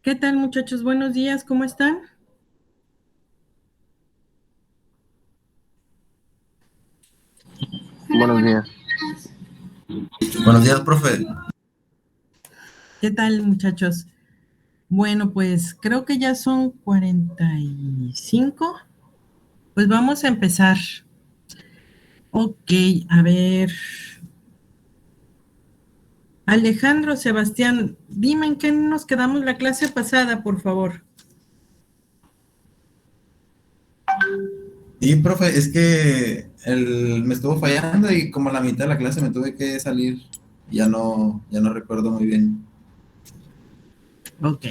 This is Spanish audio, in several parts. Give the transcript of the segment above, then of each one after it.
¿Qué tal, muchachos? Buenos días, ¿cómo están? Buenos días. Buenos días, profe. ¿Qué tal, muchachos? Bueno, pues creo que ya son 45. Pues vamos a empezar. Ok, a ver. Alejandro, Sebastián, dime en qué nos quedamos la clase pasada, por favor. Y, profe, es que me estuvo fallando y como a la mitad de la clase me tuve que salir. Ya no recuerdo muy bien. Ok.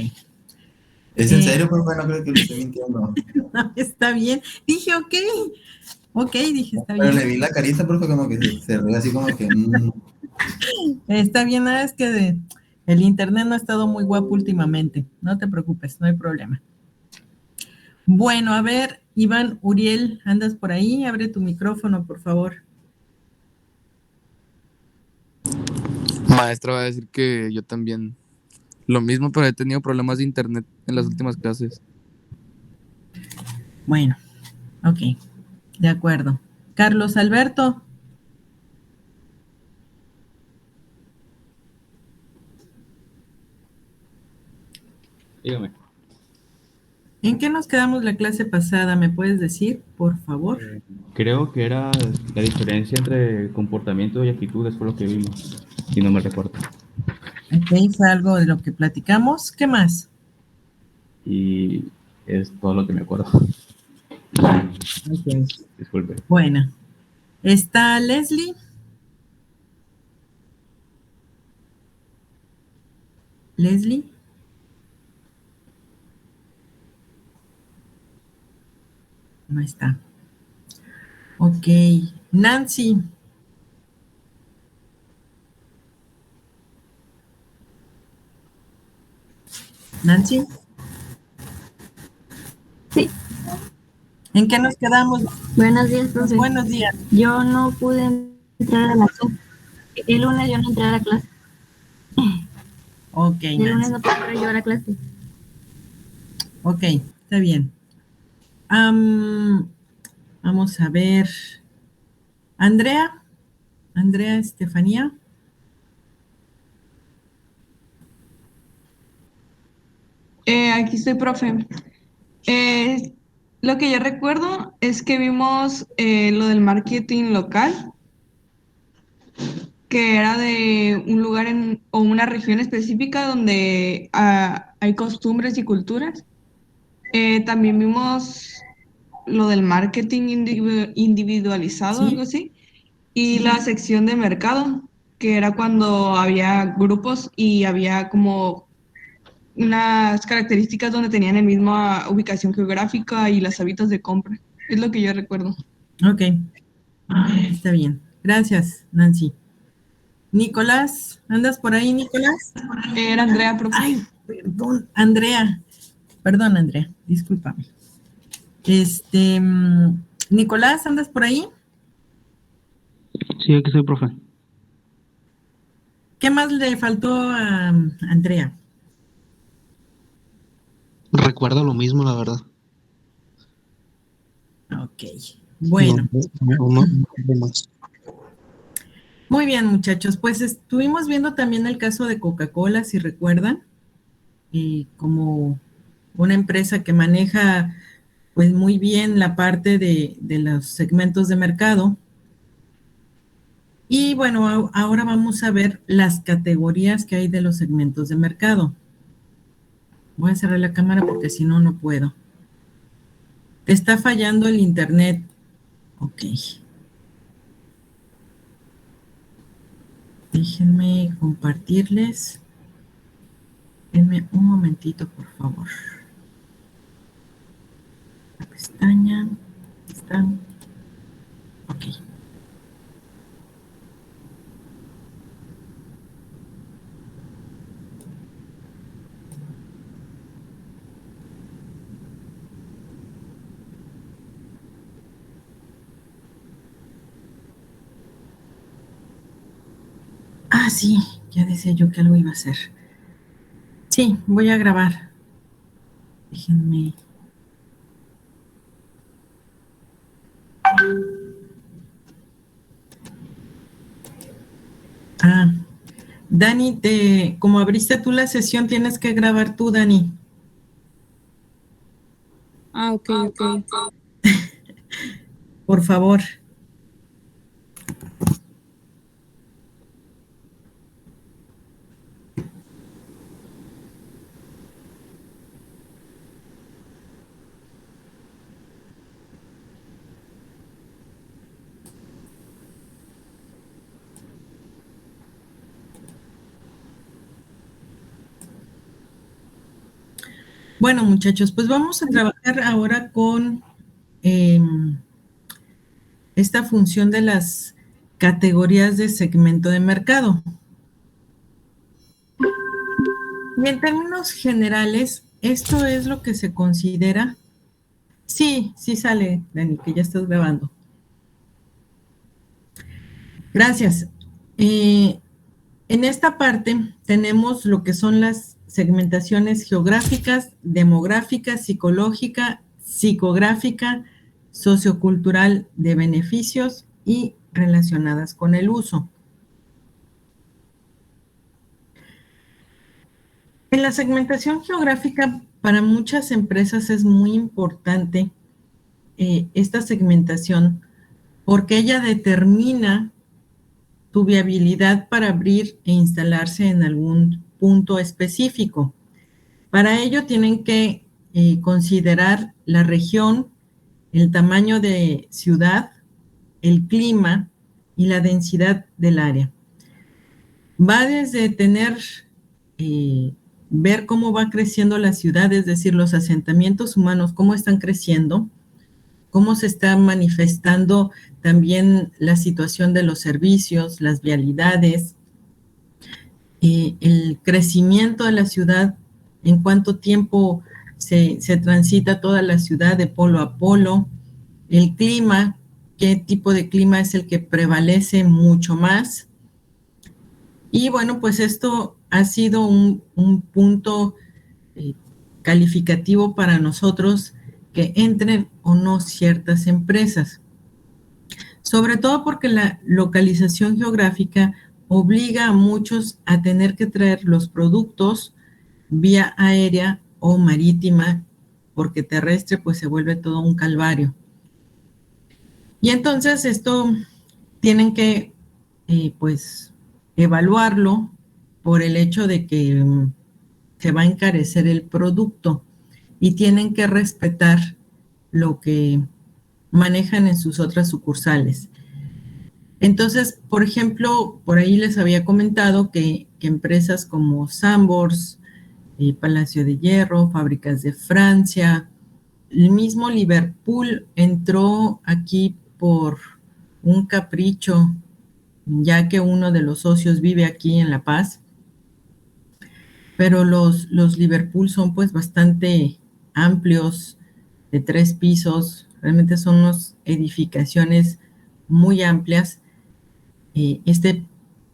¿Es en Eh, serio, profe? No creo que le esté mintiendo. está bien. Dije, ok. Ok, dije, está Pero bien. le vi la carita, profe, como que se ríe así como que. Está bien, nada, es que el internet no ha estado muy guapo últimamente. No te preocupes, no hay problema. Bueno, a ver, Iván, Uriel, ¿andas por ahí? Abre tu micrófono, por favor. Maestra va a decir que yo también. Lo mismo, pero he tenido problemas de internet en las últimas clases. Bueno, ok, de acuerdo. Carlos Alberto, Dígame. ¿en qué nos quedamos la clase pasada? ¿Me puedes decir, por favor? Creo que era la diferencia entre comportamiento y actitudes, fue lo que vimos, si no me recuerdo. Ok, fue algo de lo que platicamos. ¿Qué más? Y es todo lo que me acuerdo. Ok, Disculpe. bueno. ¿Está Leslie? ¿Leslie? No está. Ok. Nancy. Nancy, Sí, ¿en qué nos quedamos? buenos días, profe. Buenos días. Yo no pude entrar a la clase. El lunes yo no entré a la clase. Ok, El lunes Nancy. no pude entrar yo a la clase. Ok, está bien. Am, vamos a ver. Andrea. Andrea Estefanía. Aquí estoy, profe. Eh, lo que yo recuerdo es que vimos lo del marketing local, que era de un lugar o una región específica donde hay costumbres y culturas. También vimos lo del marketing individualizado, algo Sí, así, y la sección de mercado, que era cuando había grupos y había como unas características donde tenían la misma ubicación geográfica y los hábitos de compra. Es lo que yo recuerdo. ok, está bien. Gracias, Nancy. Nicolás, ¿andas por ahí, Nicolás? Era Andrea, profe. Ay, perdón, Andrea. Perdón, Andrea, discúlpame. Nicolás, ¿andas por ahí? Sí, aquí soy profe. ¿Qué más le faltó a Andrea? Recuerdo lo mismo, la verdad. Ok, No, bueno. no más. Muy bien, muchachos. Pues estuvimos viendo también el caso de Coca-Cola, si recuerdan, como una empresa que maneja pues muy bien la parte de los segmentos de mercado. Y bueno, ahora vamos a ver las categorías que hay de los segmentos de mercado. Voy a cerrar la cámara porque si no, no puedo. Está fallando el internet. Ok. Déjenme compartirles. Denme un momentito, por favor. La pestaña. Están. Ok. Ah, sí. Ya decía yo que algo iba a hacer. Sí, voy a grabar. Déjenme. Ah, Dani, como abriste tú la sesión, tienes que grabar tú, Dani. Ah, ok, ok. Por favor. Bueno, muchachos, pues vamos a trabajar ahora con esta función de las categorías de segmento de mercado. Y en términos generales, esto es lo que se considera. Sí, sí sale, Dani, que ya estás grabando. Gracias. En esta parte tenemos lo que son las segmentaciones geográficas, demográfica, psicológica, psicográfica, sociocultural de beneficios y relacionadas con el uso. En la segmentación geográfica, para muchas empresas es muy importante esta segmentación porque ella determina tu viabilidad para abrir e instalarse en algún punto específico. Para ello tienen que considerar la región, el tamaño de ciudad, el clima y la densidad del área. Va desde ver cómo va creciendo la ciudad, es decir, los asentamientos humanos, cómo están creciendo, cómo se está manifestando también la situación de los servicios, las vialidades, el crecimiento de la ciudad, en cuánto tiempo se transita toda la ciudad de polo a polo, el clima, qué tipo de clima es el que prevalece mucho más. Y bueno, pues esto ha sido un punto calificativo para nosotros que entren o no ciertas empresas. Sobre todo porque la localización geográfica obliga a muchos a tener que traer los productos vía aérea o marítima, porque terrestre pues se vuelve todo un calvario. Y entonces esto tienen que pues evaluarlo por el hecho de que se va a encarecer el producto y tienen que respetar lo que manejan en sus otras sucursales. Entonces, por ejemplo, por ahí les había comentado que empresas como Sambors, Palacio de Hierro, Fábricas de Francia, el mismo Liverpool entró aquí por un capricho, ya que uno de los socios vive aquí en La Paz, pero los Liverpool son pues bastante amplios, de 3 pisos, realmente son unas edificaciones muy amplias. Este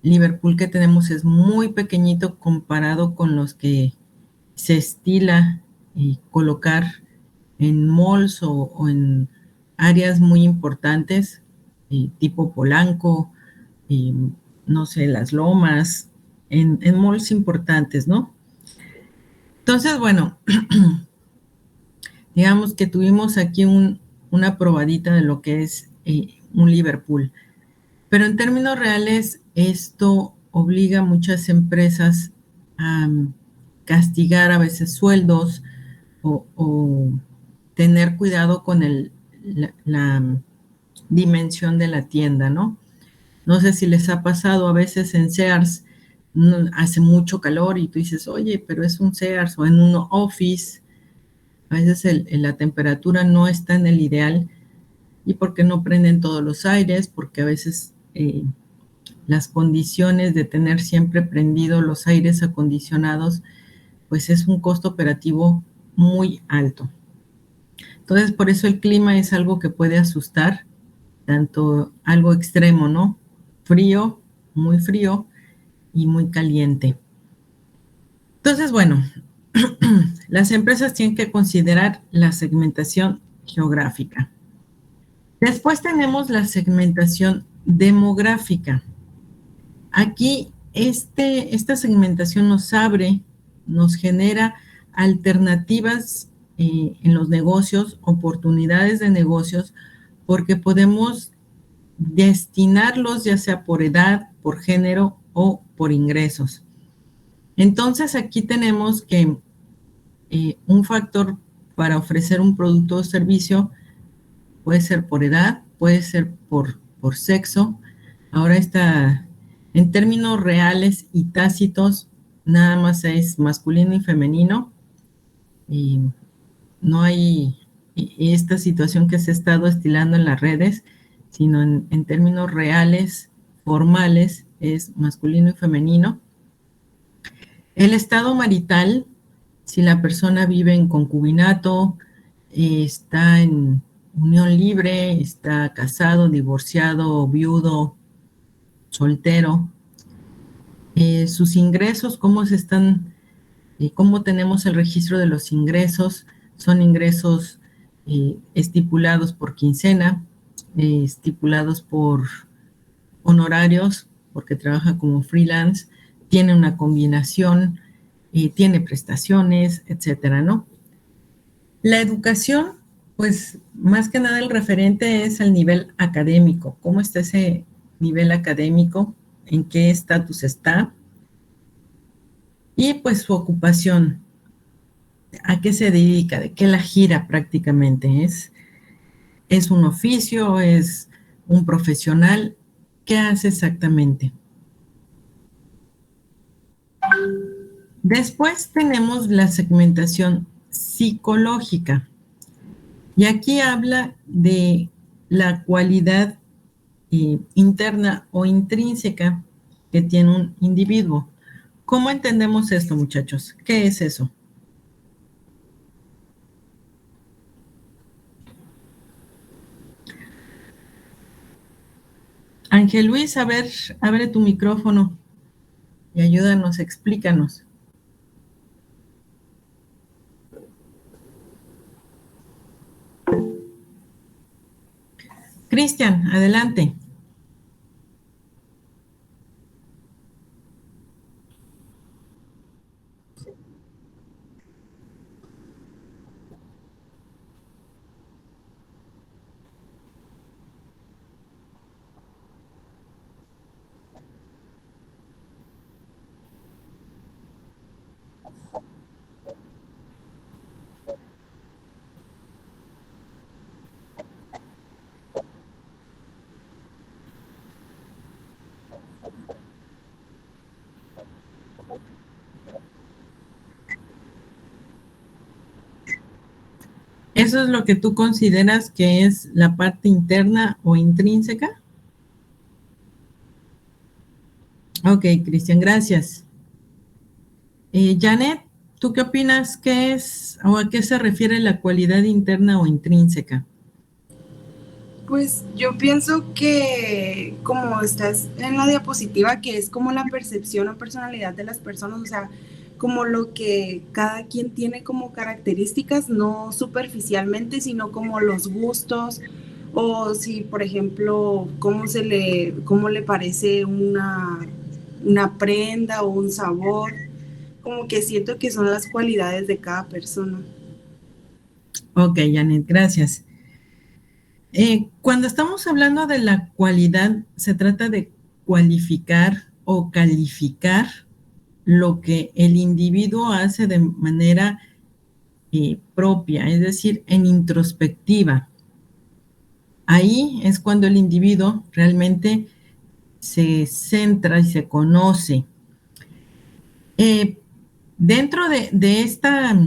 Liverpool que tenemos es muy pequeñito comparado con los que se estila colocar en malls o en áreas muy importantes, tipo Polanco, no sé, Las Lomas, en malls importantes, ¿no? Entonces, bueno, digamos que tuvimos aquí una probadita de lo que es un Liverpool. Pero en términos reales, esto obliga a muchas empresas a castigar a veces sueldos o tener cuidado con la dimensión de la tienda, ¿no? No sé si les ha pasado a veces en Sears, hace mucho calor y tú dices, oye, pero es un Sears o en un office, a veces la temperatura no está en el ideal y porque no prenden todos los aires, porque a veces las condiciones de tener siempre prendidos los aires acondicionados, pues es un costo operativo muy alto. Entonces, por eso el clima es algo que puede asustar, tanto algo extremo, ¿no? Frío y muy caliente. Entonces, bueno, las empresas tienen que considerar la segmentación geográfica. Después tenemos la segmentación demográfica. Aquí esta segmentación nos genera alternativas en los negocios, oportunidades de negocios, porque podemos destinarlos ya sea por edad, por género o por ingresos. Entonces aquí tenemos que un factor para ofrecer un producto o servicio puede ser por edad, puede ser por sexo. Ahora en términos reales y tácitos, nada más es masculino y femenino. Y no hay esta situación que se ha estado estilando en las redes, sino en términos reales, formales, es masculino y femenino. El estado marital, si la persona vive en concubinato, está en unión libre, está casado, divorciado, viudo, soltero. Sus ingresos, cómo tenemos el registro de los ingresos. Son ingresos estipulados por quincena, estipulados por honorarios, porque trabaja como freelance, tiene una combinación, tiene prestaciones, etcétera, ¿no? La educación, pues más que nada el referente es el nivel académico. ¿Cómo está ese nivel académico? ¿En qué estatus está? Y pues su ocupación. ¿A qué se dedica? ¿De qué la gira prácticamente? ¿Es un oficio? ¿Es un profesional? ¿Qué hace exactamente? Después tenemos la segmentación psicológica. Y aquí habla de la cualidad interna o intrínseca que tiene un individuo. ¿Cómo entendemos esto, muchachos? ¿Qué es eso? Ángel Luis, a ver, abre tu micrófono y ayúdanos, explícanos. Cristian, adelante. ¿Eso es lo que tú consideras que es la parte interna o intrínseca? Ok, Cristian, gracias. Janet, ¿tú qué opinas? ¿Qué es o a qué se refiere la cualidad interna o intrínseca? Pues yo pienso que como estás en la diapositiva, que es como la percepción o personalidad de las personas, o sea, como lo que cada quien tiene como características, no superficialmente, sino como los gustos, o si, por ejemplo, cómo le parece una prenda o un sabor, como que siento que son las cualidades de cada persona. Ok, Janet, gracias. Cuando estamos hablando de la cualidad, se trata de cualificar o calificar lo que el individuo hace de manera propia, es decir, en introspectiva. Ahí es cuando el individuo realmente se centra y se conoce. Dentro de esta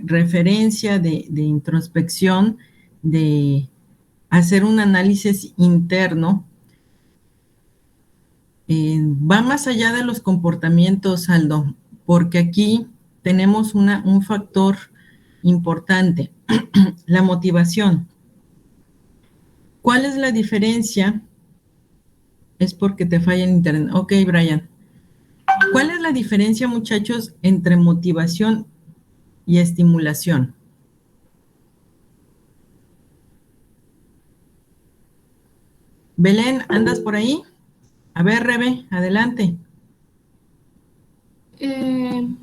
referencia de introspección, de hacer un análisis interno, va más allá de los comportamientos, Aldo, porque aquí tenemos un factor importante, la motivación. ¿Cuál es la diferencia? Es porque te falla el internet. Ok, Brian. ¿Cuál es la diferencia, muchachos, entre motivación y estimulación? Belén, ¿andas por ahí? A ver, Rebe, adelante.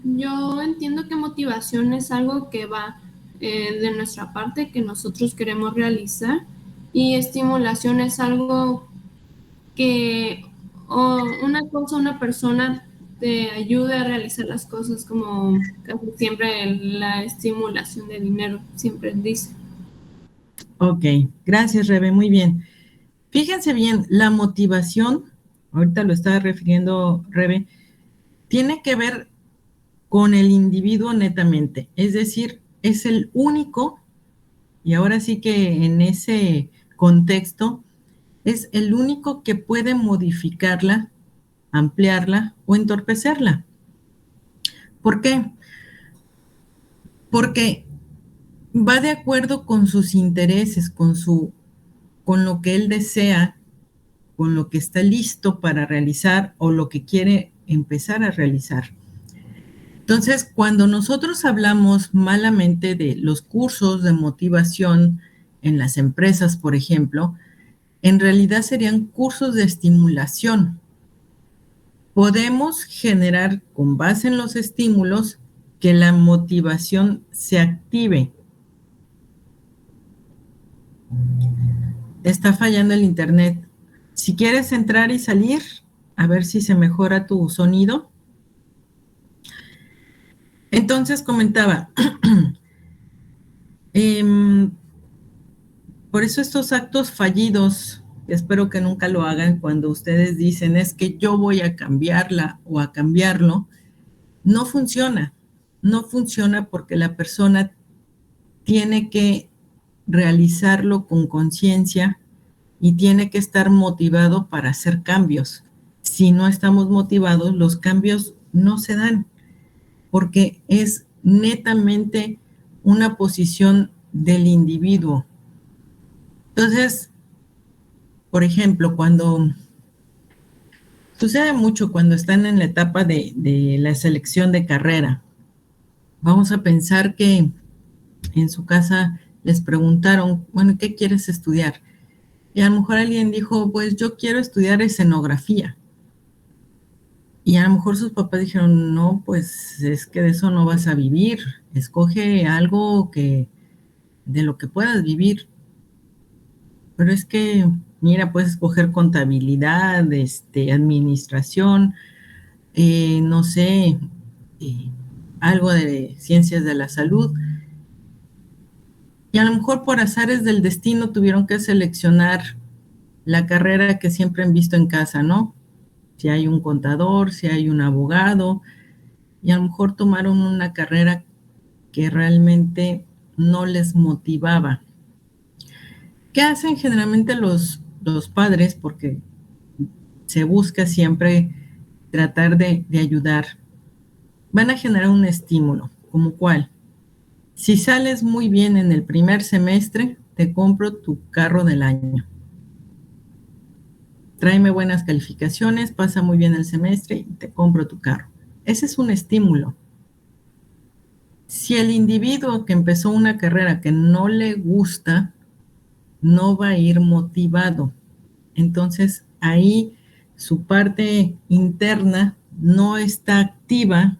Yo entiendo que motivación es algo que va de nuestra parte, que nosotros queremos realizar, y estimulación es algo que una cosa, una persona te ayude a realizar las cosas, como casi siempre la estimulación de dinero, siempre dice. Ok, gracias, Rebe, muy bien. Fíjense bien, la motivación, ahorita lo estaba refiriendo Rebe, tiene que ver con el individuo netamente, es decir, es el único, y ahora sí que en ese contexto, es el único que puede modificarla, ampliarla o entorpecerla. ¿Por qué? Porque va de acuerdo con sus intereses, con lo que él desea, con lo que está listo para realizar o lo que quiere empezar a realizar. Entonces, cuando nosotros hablamos malamente de los cursos de motivación en las empresas, por ejemplo, en realidad serían cursos de estimulación. Podemos generar, con base en los estímulos, que la motivación se active. Está fallando el internet. Si quieres entrar y salir, a ver si se mejora tu sonido. Entonces comentaba, por eso estos actos fallidos, espero que nunca lo hagan cuando ustedes dicen es que yo voy a cambiarla o a cambiarlo, no funciona. No funciona porque la persona tiene que realizarlo con conciencia y tiene que estar motivado para hacer cambios. Si no estamos motivados, los cambios no se dan, porque es netamente una posición del individuo. Entonces, por ejemplo, cuando sucede mucho cuando están en la etapa de la selección de carrera, vamos a pensar que en su casa les preguntaron, bueno, ¿qué quieres estudiar? Y a lo mejor alguien dijo, pues yo quiero estudiar escenografía. Y a lo mejor sus papás dijeron, no, pues es que de eso no vas a vivir, escoge algo de lo que puedas vivir. Pero es que, mira, puedes escoger contabilidad, administración, no sé, algo de ciencias de la salud. Y a lo mejor por azares del destino tuvieron que seleccionar la carrera que siempre han visto en casa, ¿no? Si hay un contador, si hay un abogado, y a lo mejor tomaron una carrera que realmente no les motivaba. ¿Qué hacen generalmente los padres? Porque se busca siempre tratar de ayudar. Van a generar un estímulo, ¿como cuál? Si sales muy bien en el primer semestre, te compro tu carro del año. Tráeme buenas calificaciones, pasa muy bien el semestre y te compro tu carro. Ese es un estímulo. Si el individuo que empezó una carrera que no le gusta, no va a ir motivado. Entonces, ahí su parte interna no está activa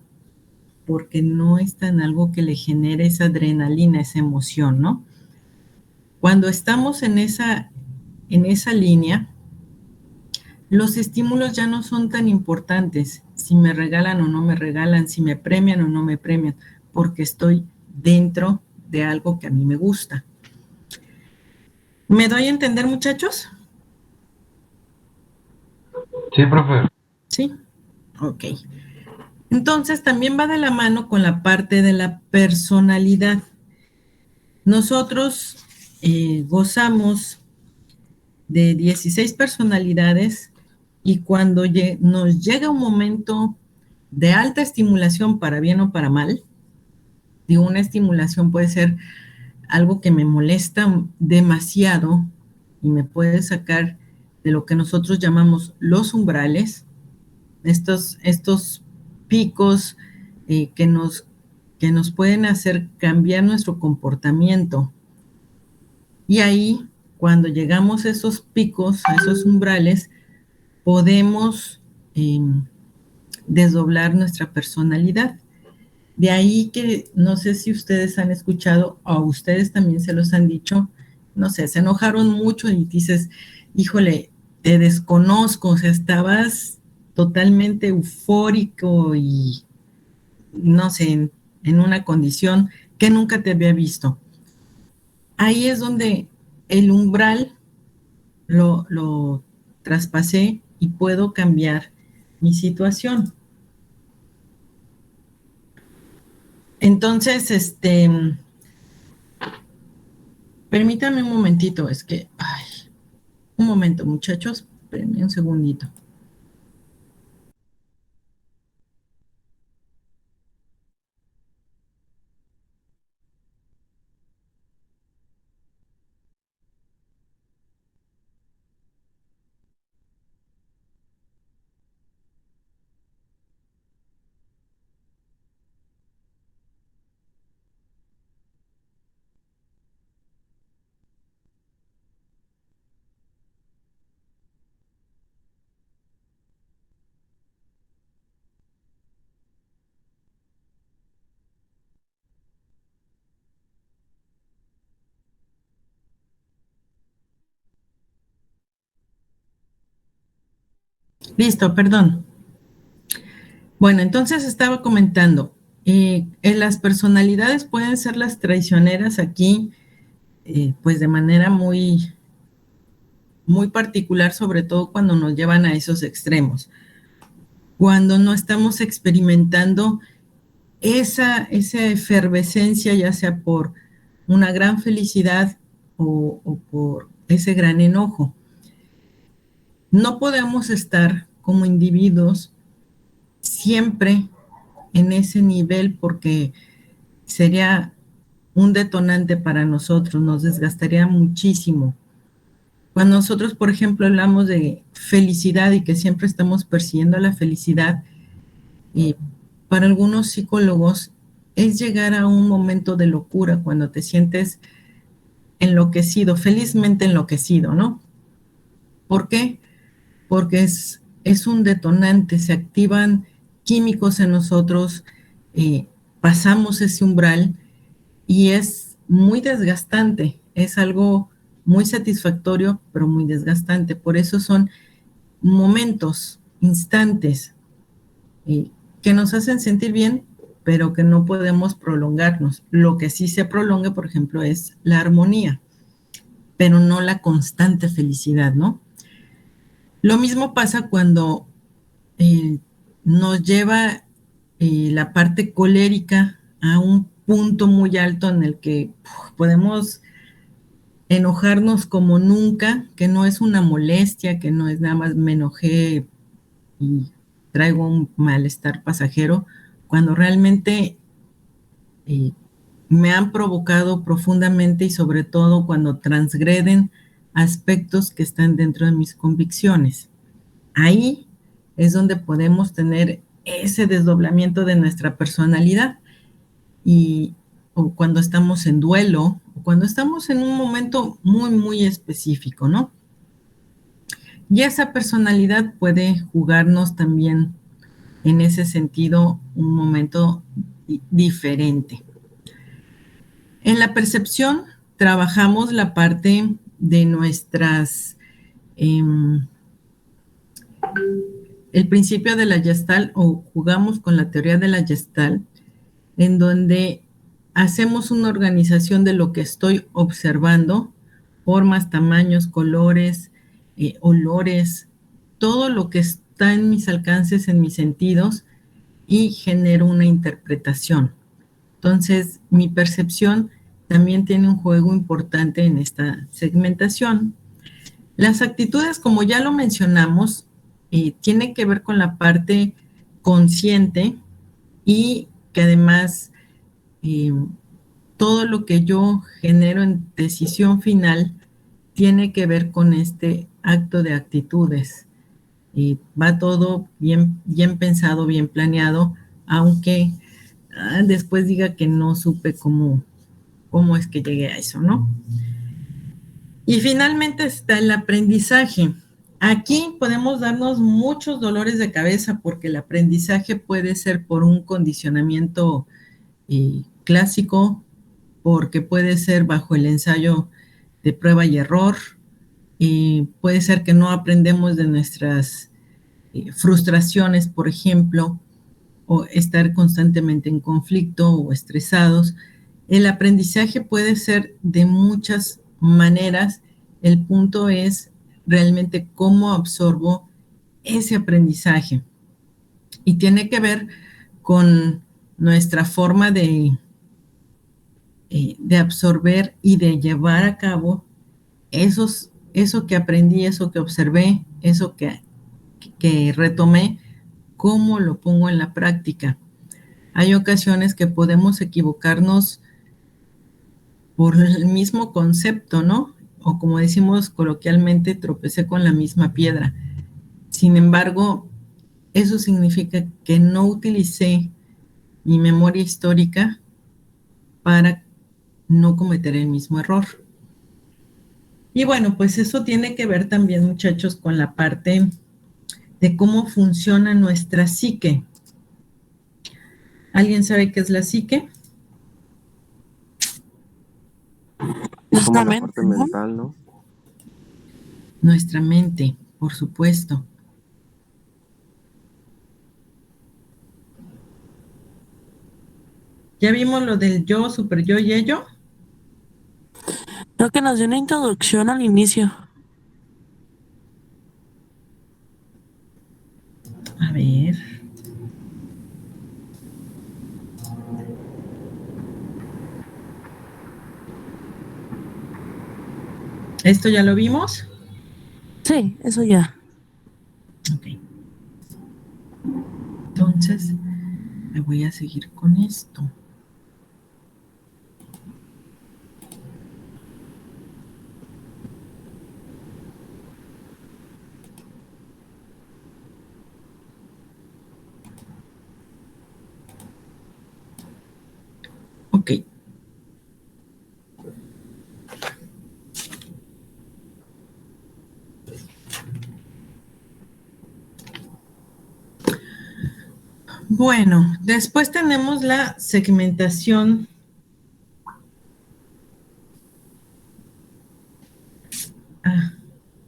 porque no está en algo que le genere esa adrenalina, esa emoción, ¿no? Cuando estamos en esa línea, los estímulos ya no son tan importantes, si me regalan o no me regalan, si me premian o no me premian, porque estoy dentro de algo que a mí me gusta. ¿Me doy a entender, muchachos? Sí, profe. Sí, ok. Entonces también va de la mano con la parte de la personalidad. Nosotros gozamos de 16 personalidades y cuando nos llega un momento de alta estimulación, para bien o para mal, digo, una estimulación puede ser algo que me molesta demasiado y me puede sacar de lo que nosotros llamamos los umbrales, estos picos que nos pueden hacer cambiar nuestro comportamiento. Y ahí, cuando llegamos a esos picos, a esos umbrales, podemos desdoblar nuestra personalidad. De ahí que no sé si ustedes han escuchado o a ustedes también se los han dicho, no sé, se enojaron mucho y dices, híjole, te desconozco, o sea, estabas totalmente eufórico y no sé, en una condición que nunca te había visto. Ahí es donde el umbral lo traspasé y puedo cambiar mi situación. Entonces, permítanme un momentito, es que, un momento, muchachos, espérenme un segundito. Listo, perdón. Bueno, entonces estaba comentando, en las personalidades pueden ser las traicioneras aquí, pues de manera muy, muy particular, sobre todo cuando nos llevan a esos extremos. Cuando no estamos experimentando esa efervescencia, ya sea por una gran felicidad o por ese gran enojo. No podemos estar como individuos siempre en ese nivel porque sería un detonante para nosotros, nos desgastaría muchísimo. Cuando nosotros, por ejemplo, hablamos de felicidad y que siempre estamos persiguiendo la felicidad, para algunos psicólogos es llegar a un momento de locura cuando te sientes enloquecido, felizmente enloquecido, ¿no? ¿Por qué? Porque es un detonante, se activan químicos en nosotros, pasamos ese umbral y es muy desgastante, es algo muy satisfactorio, pero muy desgastante. Por eso son momentos, instantes, que nos hacen sentir bien, pero que no podemos prolongarnos. Lo que sí se prolonga, por ejemplo, es la armonía, pero no la constante felicidad, ¿no? Lo mismo pasa cuando nos lleva la parte colérica a un punto muy alto en el que podemos enojarnos como nunca, que no es una molestia, que no es nada más me enojé y traigo un malestar pasajero, cuando realmente me han provocado profundamente y sobre todo cuando transgreden aspectos que están dentro de mis convicciones. Ahí es donde podemos tener ese desdoblamiento de nuestra personalidad o cuando estamos en duelo o cuando estamos en un momento muy, muy específico, ¿no? Y esa personalidad puede jugarnos también en ese sentido un momento diferente. En la percepción trabajamos la parte de nuestras, el principio de la Gestalt o jugamos con la teoría de la Gestalt, en donde hacemos una organización de lo que estoy observando, formas, tamaños, colores, olores, todo lo que está en mis alcances, en mis sentidos, y genero una interpretación. Entonces, mi percepción también tiene un juego importante en esta segmentación. Las actitudes, como ya lo mencionamos, tienen que ver con la parte consciente y que además todo lo que yo genero en decisión final tiene que ver con este acto de actitudes. va todo bien, bien pensado, bien planeado, aunque después diga que no supe cómo es que llegué a eso, ¿no? Y finalmente está el aprendizaje. Aquí podemos darnos muchos dolores de cabeza porque el aprendizaje puede ser por un condicionamiento clásico, porque puede ser bajo el ensayo de prueba y error, puede ser que no aprendemos de nuestras frustraciones, por ejemplo, o estar constantemente en conflicto o estresados. El aprendizaje puede ser de muchas maneras. El punto es realmente cómo absorbo ese aprendizaje. Y tiene que ver con nuestra forma de absorber y de llevar a cabo eso que aprendí, eso que observé, eso que retomé, cómo lo pongo en la práctica. Hay ocasiones que podemos equivocarnos por el mismo concepto, ¿no? O como decimos coloquialmente, tropecé con la misma piedra. Sin embargo, eso significa que no utilicé mi memoria histórica para no cometer el mismo error. Y bueno, pues eso tiene que ver también, muchachos, con la parte de cómo funciona nuestra psique. ¿Alguien sabe qué es la psique? Es como la parte mental, ¿no? Nuestra mente, por supuesto. ¿Ya vimos lo del yo, super yo y ello? Creo que nos dio una introducción al inicio. A ver. ¿Esto ya lo vimos? Sí, eso ya. Ok. Entonces, me voy a seguir con esto. Ok. Bueno, después tenemos la segmentación.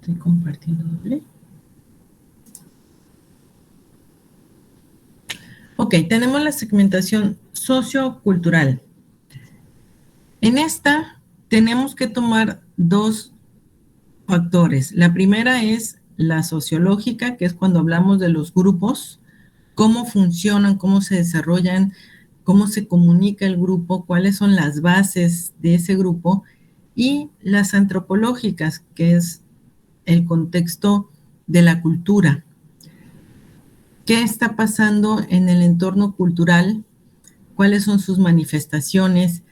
Estoy compartiendo doble. Ok, tenemos la segmentación sociocultural. En esta tenemos que tomar dos factores. La primera es la sociológica, que es cuando hablamos de los grupos, cómo funcionan, cómo se desarrollan, cómo se comunica el grupo, cuáles son las bases de ese grupo, y las antropológicas, que es el contexto de la cultura. ¿Qué está pasando en el entorno cultural? ¿Cuáles son sus manifestaciones?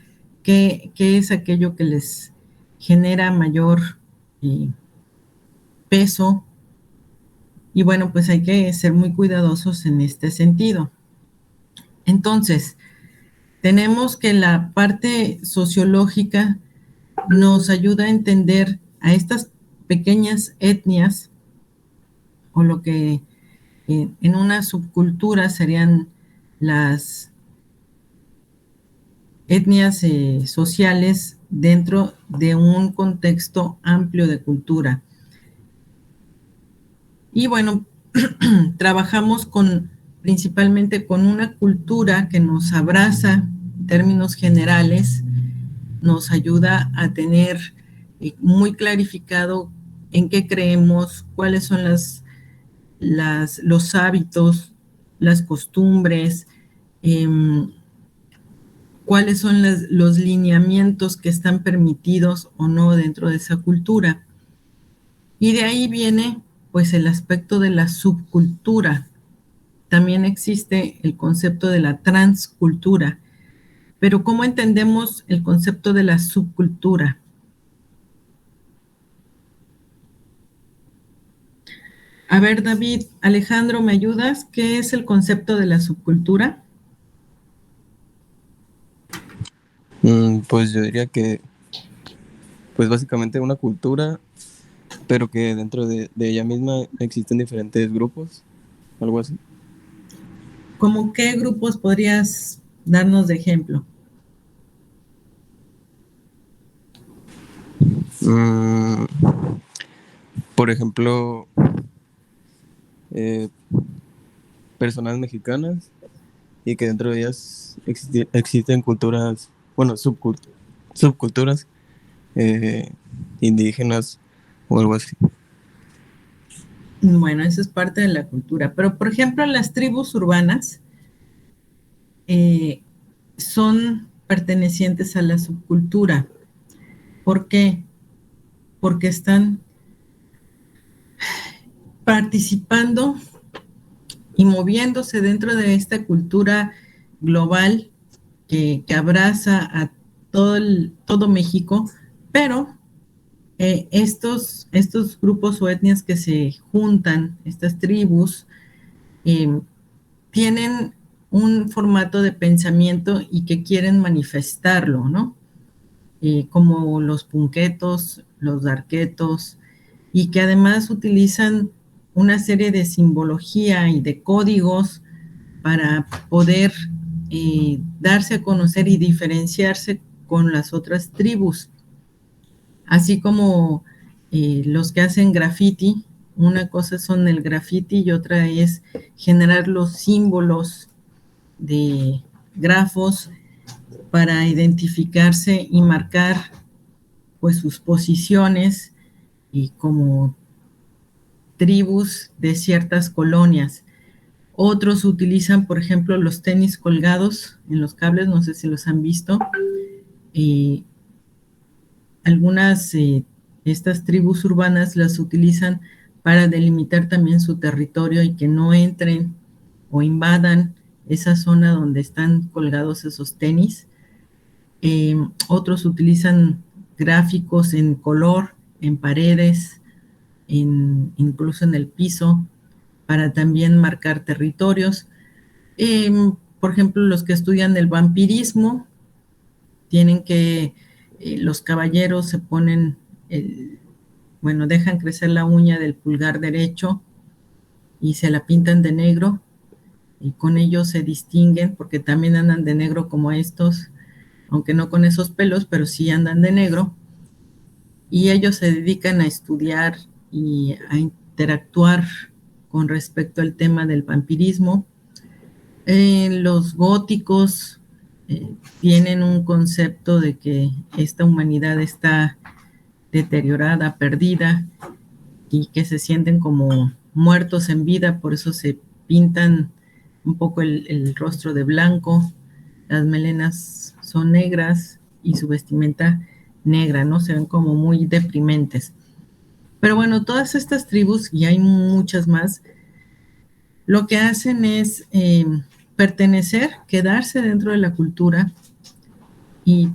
¿Qué es aquello que les genera mayor peso? Y bueno, pues hay que ser muy cuidadosos en este sentido. Entonces, tenemos que la parte sociológica nos ayuda a entender a estas pequeñas etnias, o lo que en una subcultura serían las etnias sociales dentro de un contexto amplio de cultura. Y bueno, trabajamos principalmente con una cultura que nos abraza en términos generales, nos ayuda a tener muy clarificado en qué creemos, cuáles son los hábitos, las costumbres, cuáles son los lineamientos que están permitidos o no dentro de esa cultura. Y de ahí viene pues el aspecto de la subcultura. También existe el concepto de la transcultura. Pero ¿cómo entendemos el concepto de la subcultura? A ver, David, Alejandro, ¿me ayudas? ¿Qué es el concepto de la subcultura? Pues yo diría que, pues básicamente una cultura, pero que dentro de ella misma existen diferentes grupos, algo así. ¿Cómo qué grupos podrías darnos de ejemplo? Mm, por ejemplo, personas mexicanas y que dentro de ellas existen culturas, bueno, subculturas indígenas o algo así. Bueno, eso es parte de la cultura. Pero, por ejemplo, las tribus urbanas son pertenecientes a la subcultura. ¿Por qué? Porque están participando y moviéndose dentro de esta cultura global que abraza a todo México, pero estos grupos o etnias que se juntan, estas tribus, tienen un formato de pensamiento y que quieren manifestarlo, ¿no? Como los punquetos, los darquetos, y que además utilizan una serie de simbología y de códigos para poder darse a conocer y diferenciarse con las otras tribus. Así como los que hacen graffiti, una cosa son el graffiti y otra es generar los símbolos de grafos para identificarse y marcar pues sus posiciones y como tribus de ciertas colonias. Otros utilizan, por ejemplo, los tenis colgados en los cables, no sé si los han visto. Algunas estas tribus urbanas las utilizan para delimitar también su territorio y que no entren o invadan esa zona donde están colgados esos tenis. Otros utilizan gráficos en color, en paredes, incluso en el piso, para también marcar territorios. Por ejemplo, los que estudian el vampirismo, tienen que, los caballeros se ponen, dejan crecer la uña del pulgar derecho y se la pintan de negro, y con ello se distinguen, porque también andan de negro como estos, aunque no con esos pelos, pero sí andan de negro, y ellos se dedican a estudiar y a interactuar con respecto al tema del vampirismo. Los góticos tienen un concepto de que esta humanidad está deteriorada, perdida, y que se sienten como muertos en vida, por eso se pintan un poco el rostro de blanco, las melenas son negras y su vestimenta negra, ¿no? Se ven como muy deprimentes. Pero bueno, todas estas tribus, y hay muchas más, lo que hacen es pertenecer, quedarse dentro de la cultura y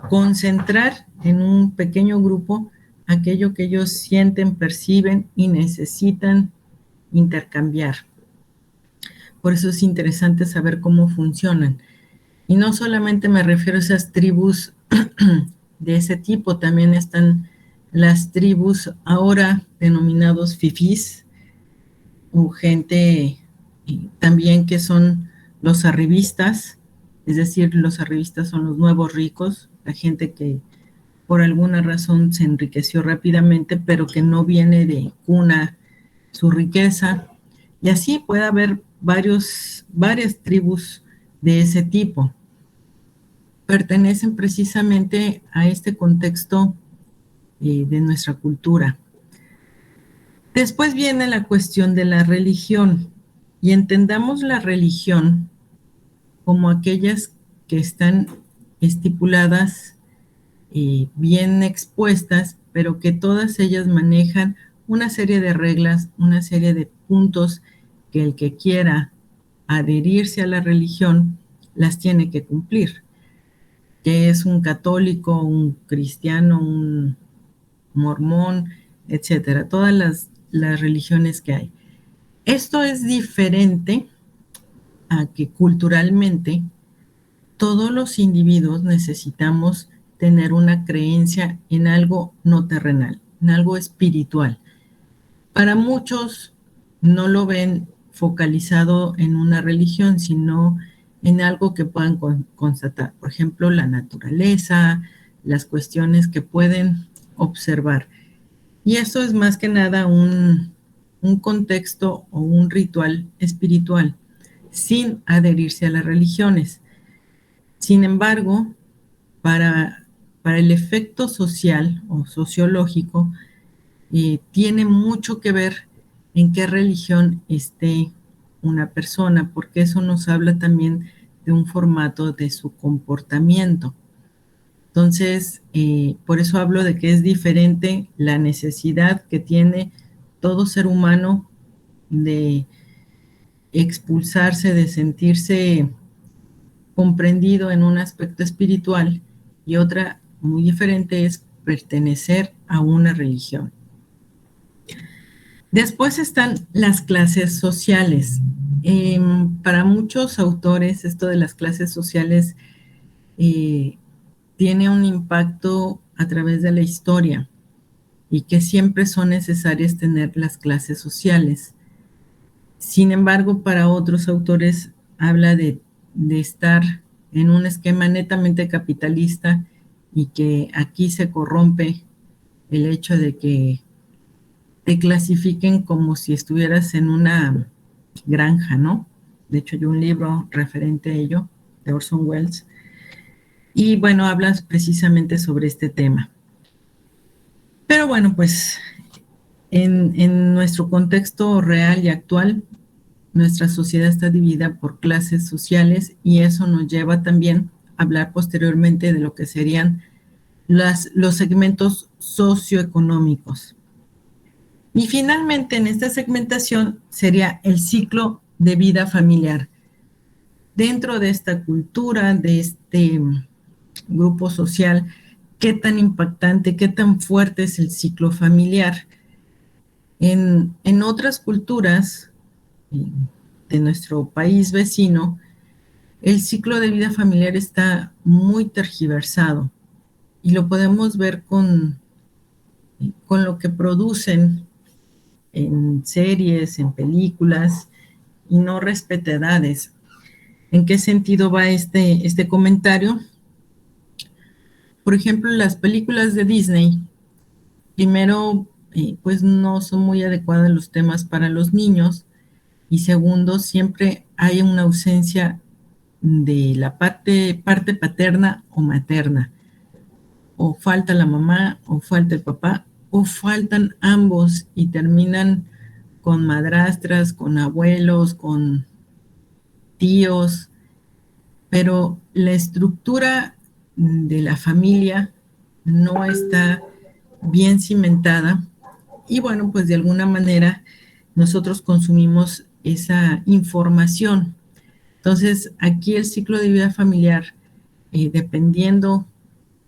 concentrar en un pequeño grupo aquello que ellos sienten, perciben y necesitan intercambiar. Por eso es interesante saber cómo funcionan. Y no solamente me refiero a esas tribus de ese tipo, también están las tribus ahora denominados fifís, o gente también que son los arribistas, es decir, los arribistas son los nuevos ricos, la gente que por alguna razón se enriqueció rápidamente, pero que no viene de cuna su riqueza, y así puede haber varias tribus de ese tipo. Pertenecen precisamente a este contexto de nuestra cultura. Después viene la cuestión de la religión, y entendamos la religión como aquellas que están estipuladas, bien expuestas, pero que todas ellas manejan una serie de reglas, una serie de puntos que el que quiera adherirse a la religión las tiene que cumplir. Que es un católico, un cristiano, un mormón, etcétera. Todas las religiones que hay. Esto es diferente a que culturalmente todos los individuos necesitamos tener una creencia en algo no terrenal, en algo espiritual. Para muchos no lo ven focalizado en una religión, sino en algo que puedan constatar. Por ejemplo, la naturaleza, las cuestiones que pueden observar. Y esto es más que nada un contexto o un ritual espiritual, sin adherirse a las religiones. Sin embargo, para el efecto social o sociológico, tiene mucho que ver en qué religión esté una persona, porque eso nos habla también de un formato de su comportamiento. Entonces, por eso hablo de que es diferente la necesidad que tiene todo ser humano de expulsarse, de sentirse comprendido en un aspecto espiritual, y otra muy diferente es pertenecer a una religión. Después están las clases sociales. Para muchos autores esto de las clases sociales tiene un impacto a través de la historia y que siempre son necesarias tener las clases sociales. Sin embargo, para otros autores habla de estar en un esquema netamente capitalista y que aquí se corrompe el hecho de que te clasifiquen como si estuvieras en una granja, ¿no? De hecho, hay un libro referente a ello, de Orson Welles, y bueno, hablas precisamente sobre este tema. Pero bueno, pues en nuestro contexto real y actual, nuestra sociedad está dividida por clases sociales y eso nos lleva también a hablar posteriormente de lo que serían los segmentos socioeconómicos. Y finalmente en esta segmentación sería el ciclo de vida familiar. Dentro de esta cultura, de este grupo social, qué tan impactante, qué tan fuerte es el ciclo familiar. En otras culturas de nuestro país vecino, el ciclo de vida familiar está muy tergiversado y lo podemos ver con lo que producen en series, en películas, y no respeta edades. ¿En qué sentido va este comentario? Por ejemplo, las películas de Disney, primero, pues no son muy adecuadas los temas para los niños, y segundo, siempre hay una ausencia de la parte paterna o materna. O falta la mamá, o falta el papá, o faltan ambos y terminan con madrastras, con abuelos, con tíos, pero la estructura de la familia no está bien cimentada y bueno, pues de alguna manera nosotros consumimos esa información. Entonces, aquí el ciclo de vida familiar, dependiendo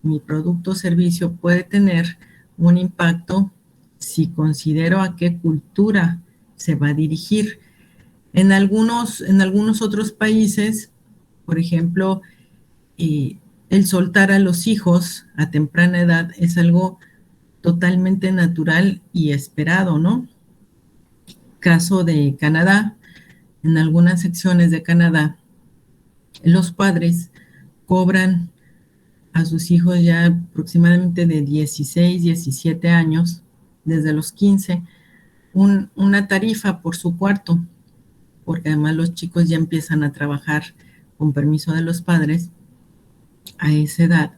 mi producto o servicio, puede tener un impacto si considero a qué cultura se va a dirigir. En algunos otros países, por ejemplo, el soltar a los hijos a temprana edad es algo totalmente natural y esperado, ¿no? Caso de Canadá, en algunas secciones de Canadá, los padres cobran a sus hijos ya aproximadamente de 16, 17 años, desde los 15, una tarifa por su cuarto, porque además los chicos ya empiezan a trabajar con permiso de los padres a esa edad.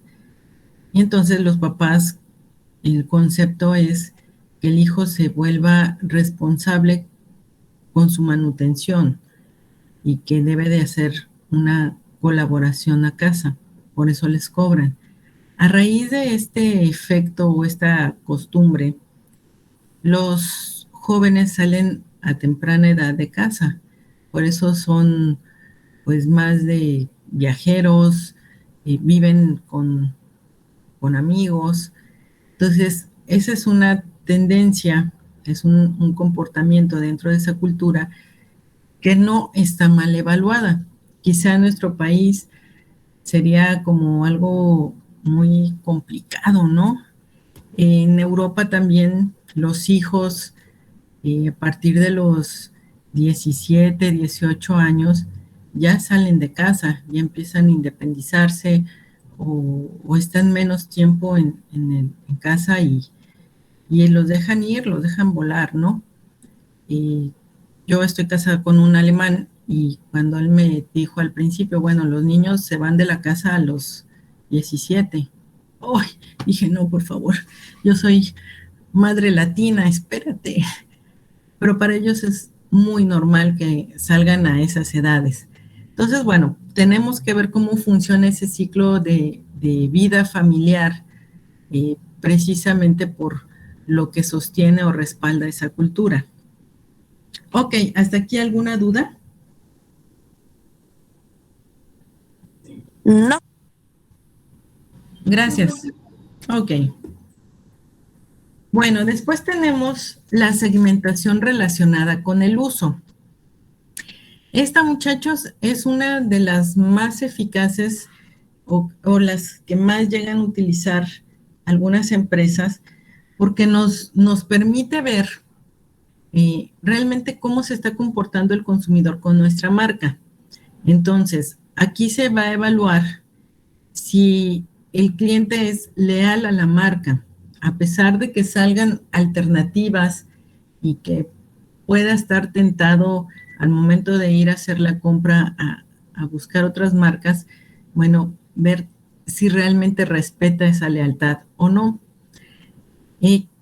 Y entonces los papás, el concepto es que el hijo se vuelva responsable con su manutención y que debe de hacer una colaboración a casa, por eso les cobran. A raíz de este efecto o esta costumbre, los jóvenes salen a temprana edad de casa, por eso son pues más de viajeros, viven con amigos. Entonces, esa es una tendencia es un comportamiento dentro de esa cultura que no está mal evaluada. Quizá en nuestro país sería como algo muy complicado, ¿no? En Europa también los hijos a partir de los 17, 18 años ya salen de casa, ya empiezan a independizarse o están menos tiempo en casa y los dejan ir, los dejan volar, ¿no? Yo estoy casada con un alemán y cuando él me dijo al principio, bueno, los niños se van de la casa a los 17. ¡Ay! Dije, no, por favor, yo soy madre latina, espérate. Pero para ellos es muy normal que salgan a esas edades. Entonces, bueno, tenemos que ver cómo funciona ese ciclo de vida familiar, precisamente por lo que sostiene o respalda esa cultura. Ok, ¿hasta aquí alguna duda? No. Gracias. Ok. Bueno, después tenemos la segmentación relacionada con el uso. Esta, muchachos, es una de las más eficaces o las que más llegan a utilizar algunas empresas porque nos permite ver realmente cómo se está comportando el consumidor con nuestra marca. Entonces, aquí se va a evaluar si el cliente es leal a la marca, a pesar de que salgan alternativas y que pueda estar tentado al momento de ir a hacer la compra a buscar otras marcas, bueno, ver si realmente respeta esa lealtad o no.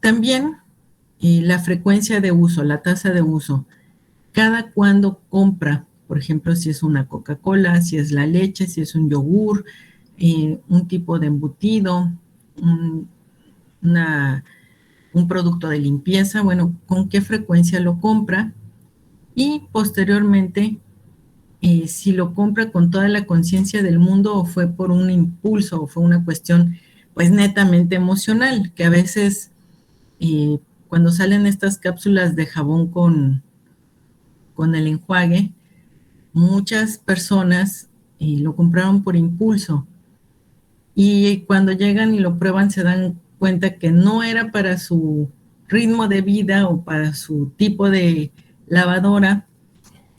También la frecuencia de uso, la tasa de uso. Cada cuando compra, por ejemplo, si es una Coca-Cola, si es la leche, si es un yogur, un tipo de embutido, un producto de limpieza, bueno, con qué frecuencia lo compra y posteriormente si lo compra con toda la conciencia del mundo o fue por un impulso o fue una cuestión pues netamente emocional, que a veces cuando salen estas cápsulas de jabón con el enjuague, muchas personas lo compraron por impulso y cuando llegan y lo prueban se dan cuenta que no era para su ritmo de vida o para su tipo de lavadora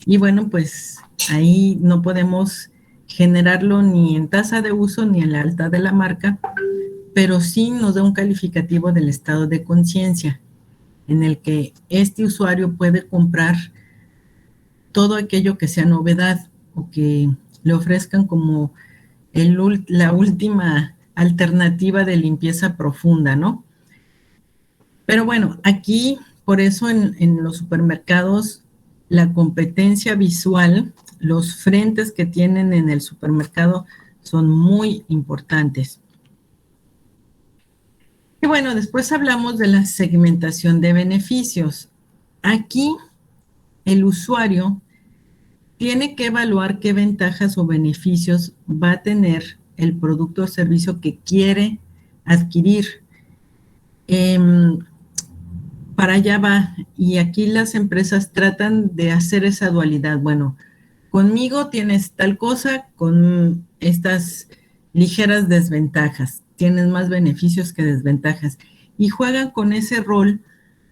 y bueno, pues ahí no podemos generarlo ni en tasa de uso ni en la lealtad de la marca, pero sí nos da un calificativo del estado de conciencia en el que este usuario puede comprar todo aquello que sea novedad o que le ofrezcan como la última alternativa de limpieza profunda, ¿no? Pero bueno, aquí, por eso en los supermercados, la competencia visual, los frentes que tienen en el supermercado son muy importantes. Y bueno, después hablamos de la segmentación de beneficios. Aquí el usuario tiene que evaluar qué ventajas o beneficios va a tener el producto o servicio que quiere adquirir. Para allá va, y aquí las empresas tratan de hacer esa dualidad. Bueno, conmigo tienes tal cosa con estas ligeras desventajas, tienes más beneficios que desventajas, y juegan con ese rol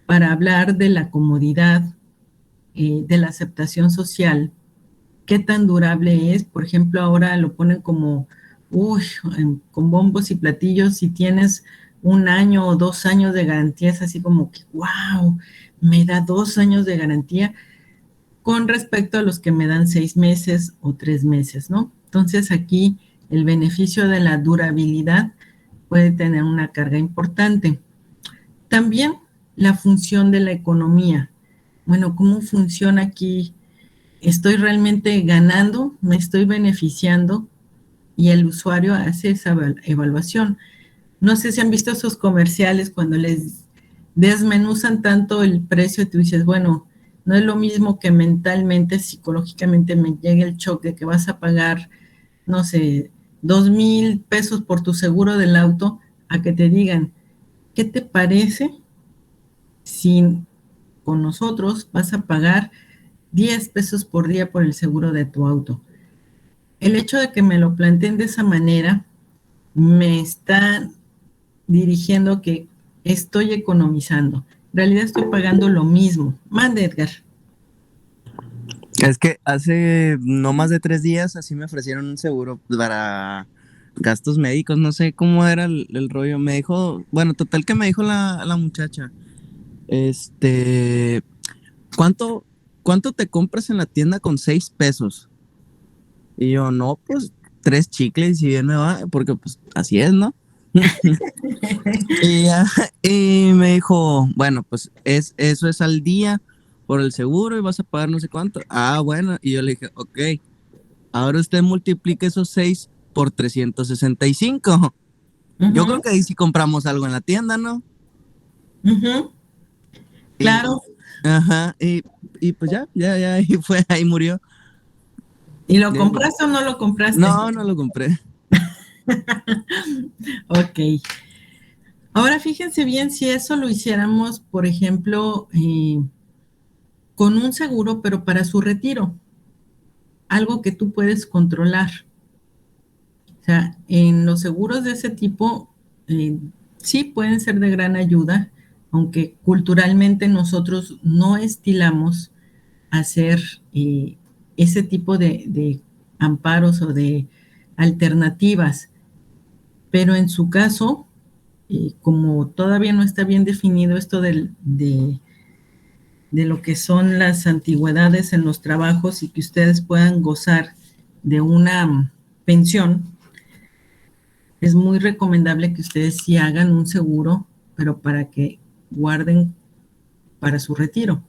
para hablar de la comodidad, de la aceptación social, qué tan durable es. Por ejemplo, ahora lo ponen como, con bombos y platillos, si tienes 1 año o 2 años de garantía, es así como que, wow, me da 2 años de garantía con respecto a los que me dan 6 meses o 3 meses, ¿no? Entonces aquí el beneficio de la durabilidad puede tener una carga importante. También la función de la economía. Bueno, ¿cómo funciona aquí? ¿Estoy realmente ganando? ¿Me estoy beneficiando? Y el usuario hace esa evaluación. No sé si han visto esos comerciales cuando les desmenuzan tanto el precio y tú dices, bueno, no es lo mismo que mentalmente, psicológicamente me llegue el choque que vas a pagar, no sé, 2,000 pesos por tu seguro del auto, a que te digan, ¿qué te parece si con nosotros vas a pagar 10 pesos por día por el seguro de tu auto. El hecho de que me lo planteen de esa manera me está dirigiendo que estoy economizando. En realidad estoy pagando lo mismo. Mande, Edgar. Es que hace no más de 3 días así me ofrecieron un seguro para gastos médicos, no sé cómo era el rollo. Me dijo, bueno, total que me dijo la muchacha, ¿cuánto, cuánto te compras en la tienda con 6 pesos? Y yo, no, pues 3 chicles y bien me va, porque pues así es, ¿no? Y me dijo, bueno, pues eso es al día por el seguro y vas a pagar no sé cuánto. Ah, bueno, y yo le dije, ok, ahora usted multiplique esos 6 por 365. Yo creo que ahí sí compramos algo en la tienda, ¿no? Claro. Ajá, y pues ya, ahí fue, ahí murió. ¿Y lo compraste o no lo compraste? No, no lo compré. Ok. Ahora fíjense bien si eso lo hiciéramos, por ejemplo, con un seguro, pero para su retiro. Algo que tú puedes controlar. O sea, en los seguros de ese tipo, sí pueden ser de gran ayuda, aunque culturalmente nosotros no estilamos hacer ese tipo de amparos o de alternativas. Pero en su caso, como todavía no está bien definido esto de lo que son las antigüedades en los trabajos y que ustedes puedan gozar de una pensión, es muy recomendable que ustedes sí hagan un seguro, pero para que guarden para su retiro.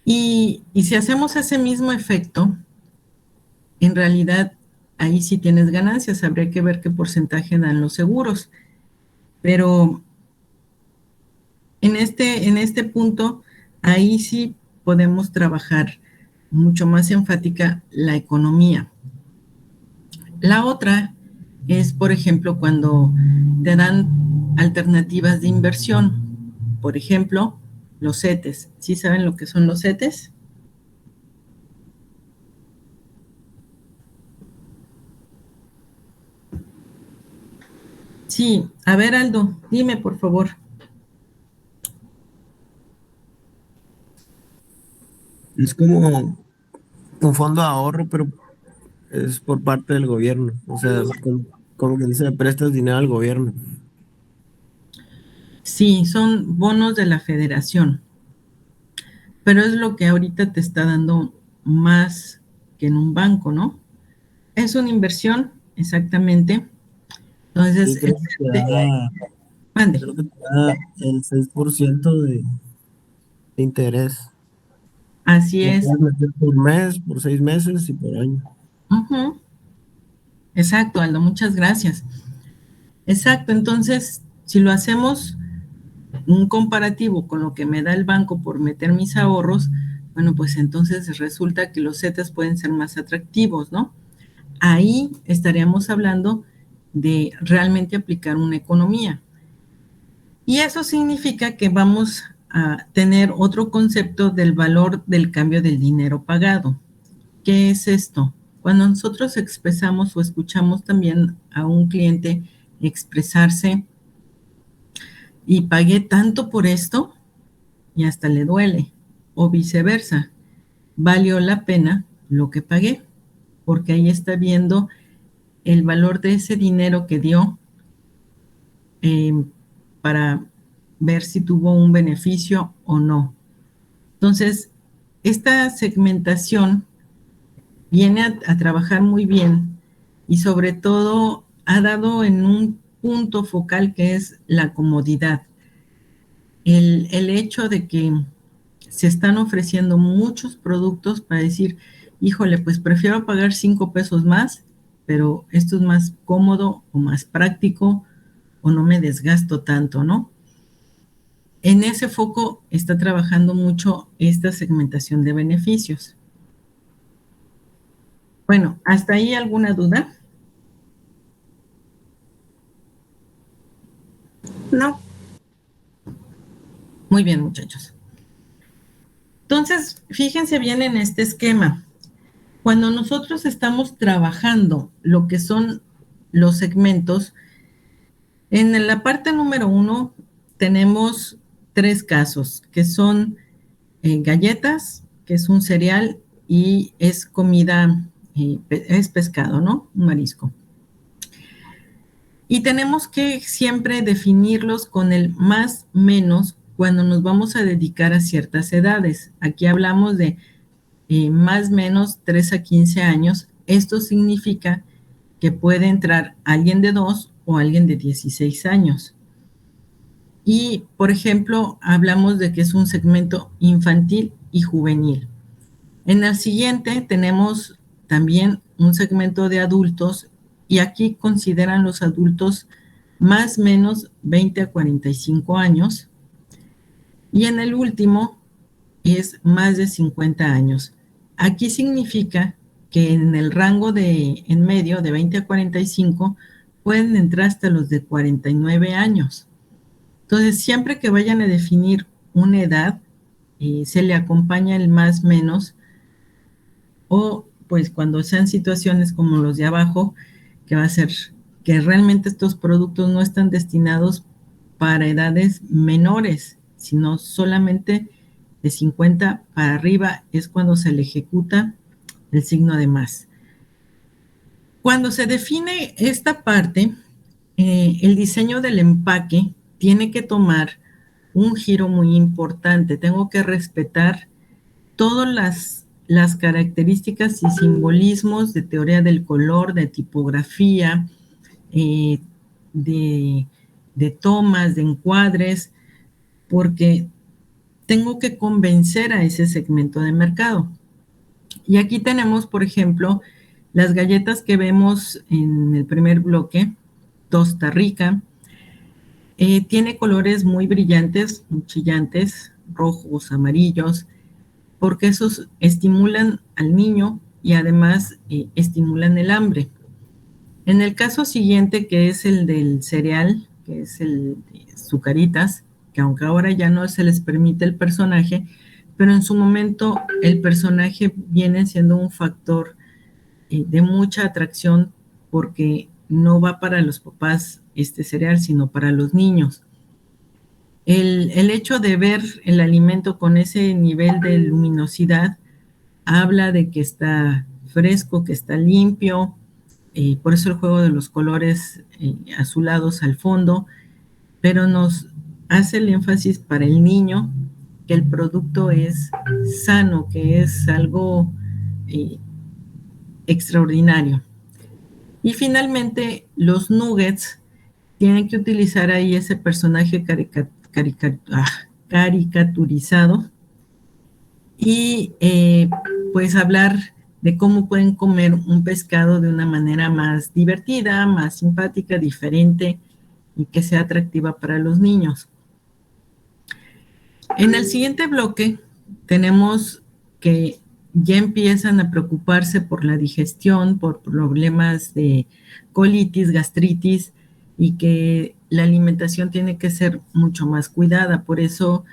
Y si hacemos ese mismo efecto, en realidad ahí sí tienes ganancias, habría que ver qué porcentaje dan los seguros. Pero en este punto, ahí sí podemos trabajar mucho más enfática la economía. La otra es, por ejemplo, cuando te dan alternativas de inversión. Por ejemplo, los CETES. ¿Sí saben lo que son los CETES? Sí, a ver, Aldo, dime por favor. Es como un fondo de ahorro, pero es por parte del gobierno. O sea, como que dice, le prestas dinero al gobierno. Sí, son bonos de la federación, pero es lo que ahorita te está dando más que en un banco, ¿no? Es una inversión, exactamente. Entonces, Sí, mande. creo que te da el 6% de interés. Así Lo es. puedes meter por mes, por 6 meses y por año. Ujú. Exacto, Aldo, muchas gracias. Exacto, entonces, si lo hacemos un comparativo con lo que me da el banco por meter mis ahorros, bueno, pues entonces resulta que los CETES pueden ser más atractivos, ¿no? Ahí estaríamos hablando de realmente aplicar una economía. Y eso significa que vamos a tener otro concepto del valor del cambio del dinero pagado. ¿Qué es esto? Cuando nosotros expresamos o escuchamos también a un cliente expresarse y pagué tanto por esto y hasta le duele, o viceversa, valió la pena lo que pagué, porque ahí está viendo el valor de ese dinero que dio eh, para ver si tuvo un beneficio o no. Entonces, esta segmentación viene a trabajar muy bien y sobre todo ha dado en un punto focal que es la comodidad. El hecho de que se están ofreciendo muchos productos para decir, híjole, pues prefiero pagar 5 pesos más, pero esto es más cómodo o más práctico o no me desgasto tanto, ¿no? En ese foco está trabajando mucho esta segmentación de beneficios. Bueno, ¿hasta ahí alguna duda? No. Muy bien, muchachos. Entonces, fíjense bien en este esquema. Cuando nosotros estamos trabajando lo que son los segmentos, en la parte número 1 tenemos 3 casos, que son galletas, que es un cereal y es comida, es pescado, ¿no? Un marisco. Y tenemos que siempre definirlos con el más menos cuando nos vamos a dedicar a ciertas edades. Aquí hablamos de más menos 3 a 15 años. Esto significa que puede entrar alguien de 2 o alguien de 16 años. Y, por ejemplo, hablamos de que es un segmento infantil y juvenil. En el siguiente tenemos también un segmento de adultos y aquí consideran los adultos más o menos 20 a 45 años. Y en el último es más de 50 años. Aquí significa que en el rango en medio de 20 a 45 pueden entrar hasta los de 49 años. Entonces, siempre que vayan a definir una edad, se le acompaña el más menos, o pues cuando sean situaciones como los de abajo, que va a ser que realmente estos productos no están destinados para edades menores, sino solamente de 50 para arriba es cuando se le ejecuta el signo de más. Cuando se define esta parte, el diseño del empaque tiene que tomar un giro muy importante. Tengo que respetar todas las características y simbolismos de teoría del color, de tipografía, de tomas, de encuadres, porque tengo que convencer a ese segmento de mercado. Y aquí tenemos, por ejemplo, las galletas que vemos en el primer bloque, Tosta Rica. Tiene colores muy brillantes, muy chillantes, rojos, amarillos, porque esos estimulan al niño y además estimulan el hambre. En el caso siguiente, que es el del cereal, que es el de Zucaritas, que aunque ahora ya no se les permite el personaje, pero en su momento el personaje viene siendo un factor de mucha atracción porque no va para los papás este cereal, sino para los niños. El hecho de ver el alimento con ese nivel de luminosidad habla de que está fresco, que está limpio, por eso el juego de los colores azulados al fondo, pero nos hace el énfasis para el niño que el producto es sano, que es algo extraordinario. Y finalmente, los nuggets tienen que utilizar ahí ese personaje caricaturizado y pues hablar de cómo pueden comer un pescado de una manera más divertida, más simpática, diferente y que sea atractiva para los niños. En el siguiente bloque tenemos que ya empiezan a preocuparse por la digestión, por problemas de colitis, gastritis, y que la alimentación tiene que ser mucho más cuidada. Por eso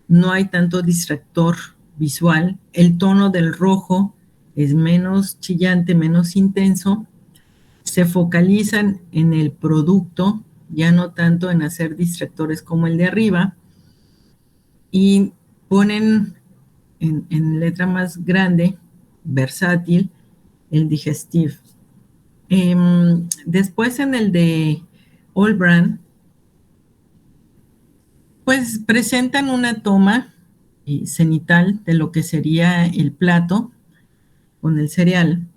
no hay tanto distractor visual. El tono del rojo es menos chillante, menos intenso. Se focalizan en el producto, ya no tanto en hacer distractores como el de arriba. Y ponen en letra más grande, versátil, el digestive. Después en el de All Brand, pues presentan una toma cenital de lo que sería el plato con el cereal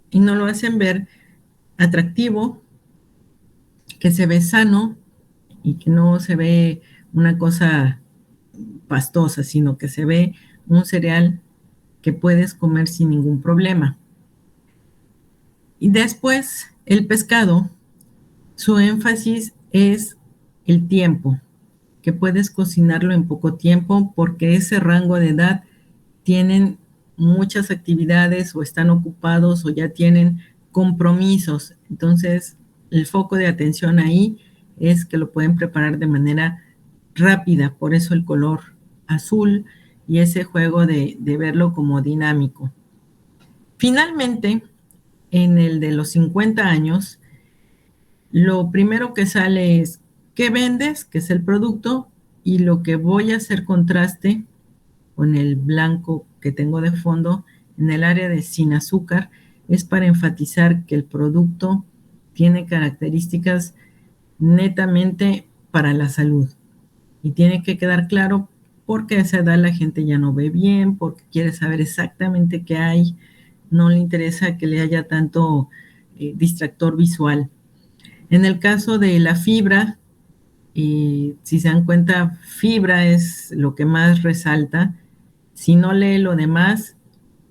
y nos lo hacen ver atractivo, que se ve sano y que no se ve una cosa pastosa, sino que se ve un cereal que puedes comer sin ningún problema. Y después el pescado, su énfasis es el tiempo, que puedes cocinarlo en poco tiempo porque ese rango de edad tienen muchas actividades o están ocupados o ya tienen compromisos. Entonces, el foco de atención ahí es que lo pueden preparar de manera rápida, por eso el color azul y ese juego de verlo como dinámico. Finalmente, en el de los 50 años, lo primero que sale es qué vendes, que es el producto, y lo que voy a hacer contraste con el blanco que tengo de fondo en el área de sin azúcar es para enfatizar que el producto tiene características netamente para la salud. Y tiene que quedar claro porque a esa edad la gente ya no ve bien, porque quiere saber exactamente qué hay, no le interesa que le haya tanto distractor visual. En el caso de la fibra, si se dan cuenta, fibra es lo que más resalta. Si no lee lo demás,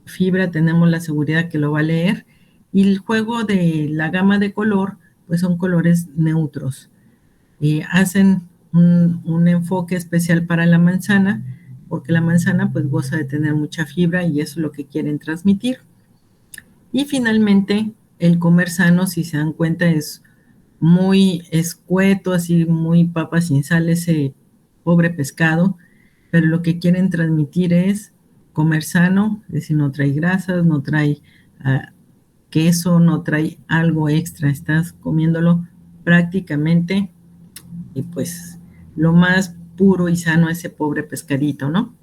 fibra tenemos la seguridad que lo va a leer. Y el juego de la gama de color, pues son colores neutros. Hacen un enfoque especial para la manzana, porque la manzana pues goza de tener mucha fibra y eso es lo que quieren transmitir. Y finalmente, el comer sano, si se dan cuenta, es muy escueto, así muy papa sin sal, ese pobre pescado, pero lo que quieren transmitir es comer sano, es decir, no trae grasas, no trae queso, no trae algo extra, estás comiéndolo prácticamente y pues lo más puro y sano ese pobre pescadito, ¿no?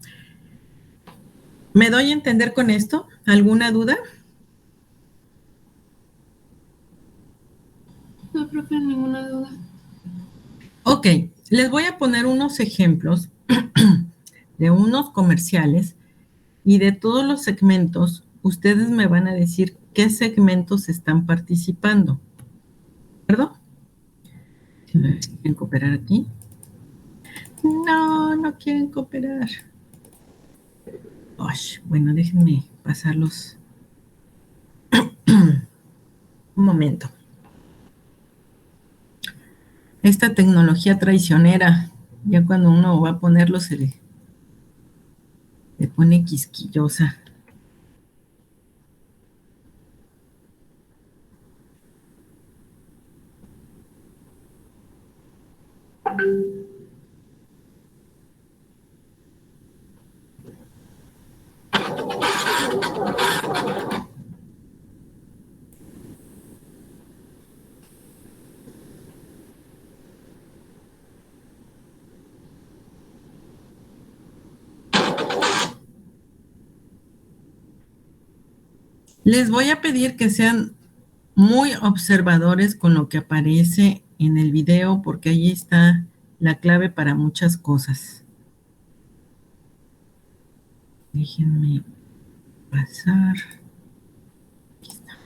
¿Me doy a entender con esto? ¿Alguna duda? No, profe, ninguna duda. Ok, les voy a poner unos ejemplos de unos comerciales y de todos los segmentos, ustedes me van a decir qué segmentos están participando. ¿De acuerdo? ¿Quieren cooperar aquí? No, no quieren cooperar. Bueno, déjenme pasarlos. Un momento. Esta tecnología traicionera, ya cuando uno va a ponerlo se le pone quisquillosa. Les voy a pedir que sean muy observadores con lo que aparece en el video, porque ahí está la clave para muchas cosas. Déjenme pasar. Aquí está.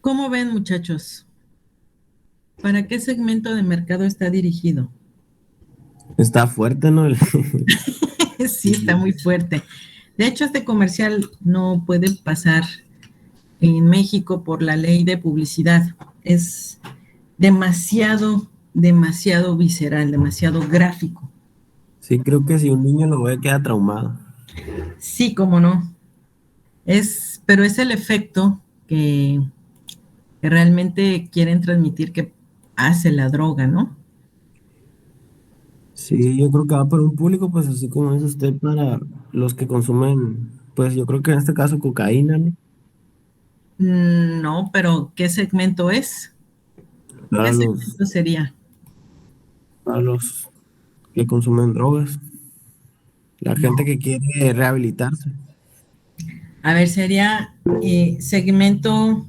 ¿Cómo ven, muchachos? ¿Para qué segmento de mercado está dirigido? Está fuerte, ¿no? Sí, está muy fuerte. De hecho, este comercial no puede pasar en México por la ley de publicidad. Es demasiado visceral, demasiado gráfico. Sí, creo que si un niño lo ve queda traumado. Sí, cómo no. Pero es el efecto que realmente quieren transmitir que hace la droga, ¿no? Sí, yo creo que va para un público, pues así como es usted, para los que consumen, pues yo creo que en este caso cocaína, ¿no? No, pero ¿qué segmento es? Para ¿Qué los, segmento sería? para los que consumen drogas. La gente que quiere rehabilitarse. A ver, sería segmento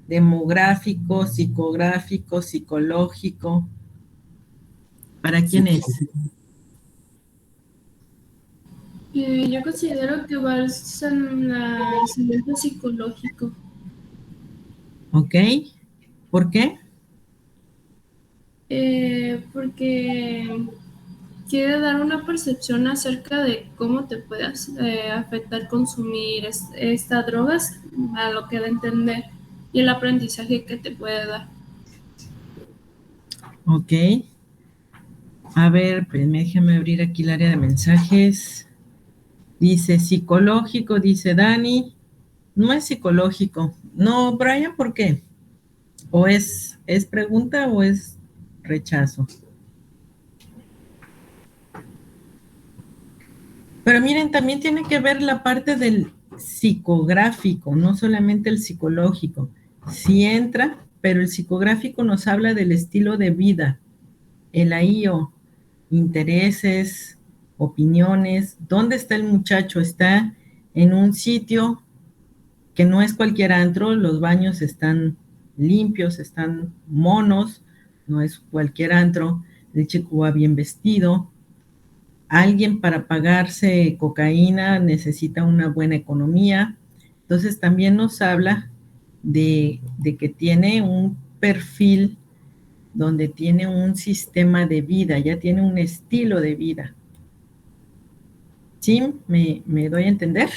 demográfico, psicográfico, psicológico. ¿Para quién es? Yo considero que va al segmento psicológico. ¿Ok? ¿Por qué? Porque quiere dar una percepción acerca de cómo te puede afectar consumir estas drogas, a lo que da a entender, y el aprendizaje que te puede dar. Ok. A ver, pues déjame abrir aquí el área de mensajes. Dice psicológico, dice Dani. No es psicológico. No, Brian, ¿por qué? ¿O es pregunta o es rechazo? Pero miren, también tiene que ver la parte del psicográfico, no solamente el psicológico. Sí entra, pero el psicográfico nos habla del estilo de vida, el AIO, intereses, opiniones. ¿Dónde está el muchacho? Está en un sitio que no es cualquier antro, los baños están limpios, están monos, no es cualquier antro, el chico va bien vestido. Alguien para pagarse cocaína necesita una buena economía. Entonces también nos habla de que tiene un perfil donde tiene un sistema de vida, ya tiene un estilo de vida. ¿Sí? ¿Me doy a entender?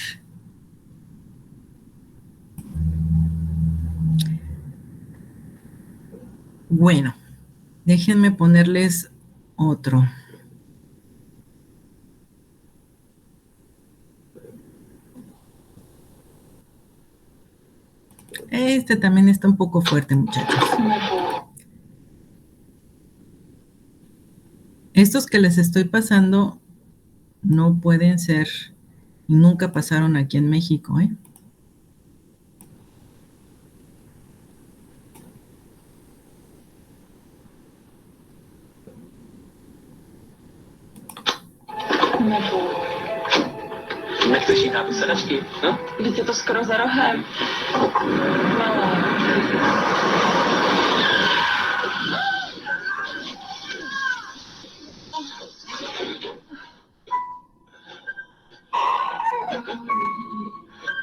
Bueno, déjenme ponerles otro. Este también está un poco fuerte, muchachos. Estos que les estoy pasando no pueden ser y nunca pasaron aquí en México, ¿eh? Nechceš jiná vysedačky, no? Vždyť je to skoro za rohem. No.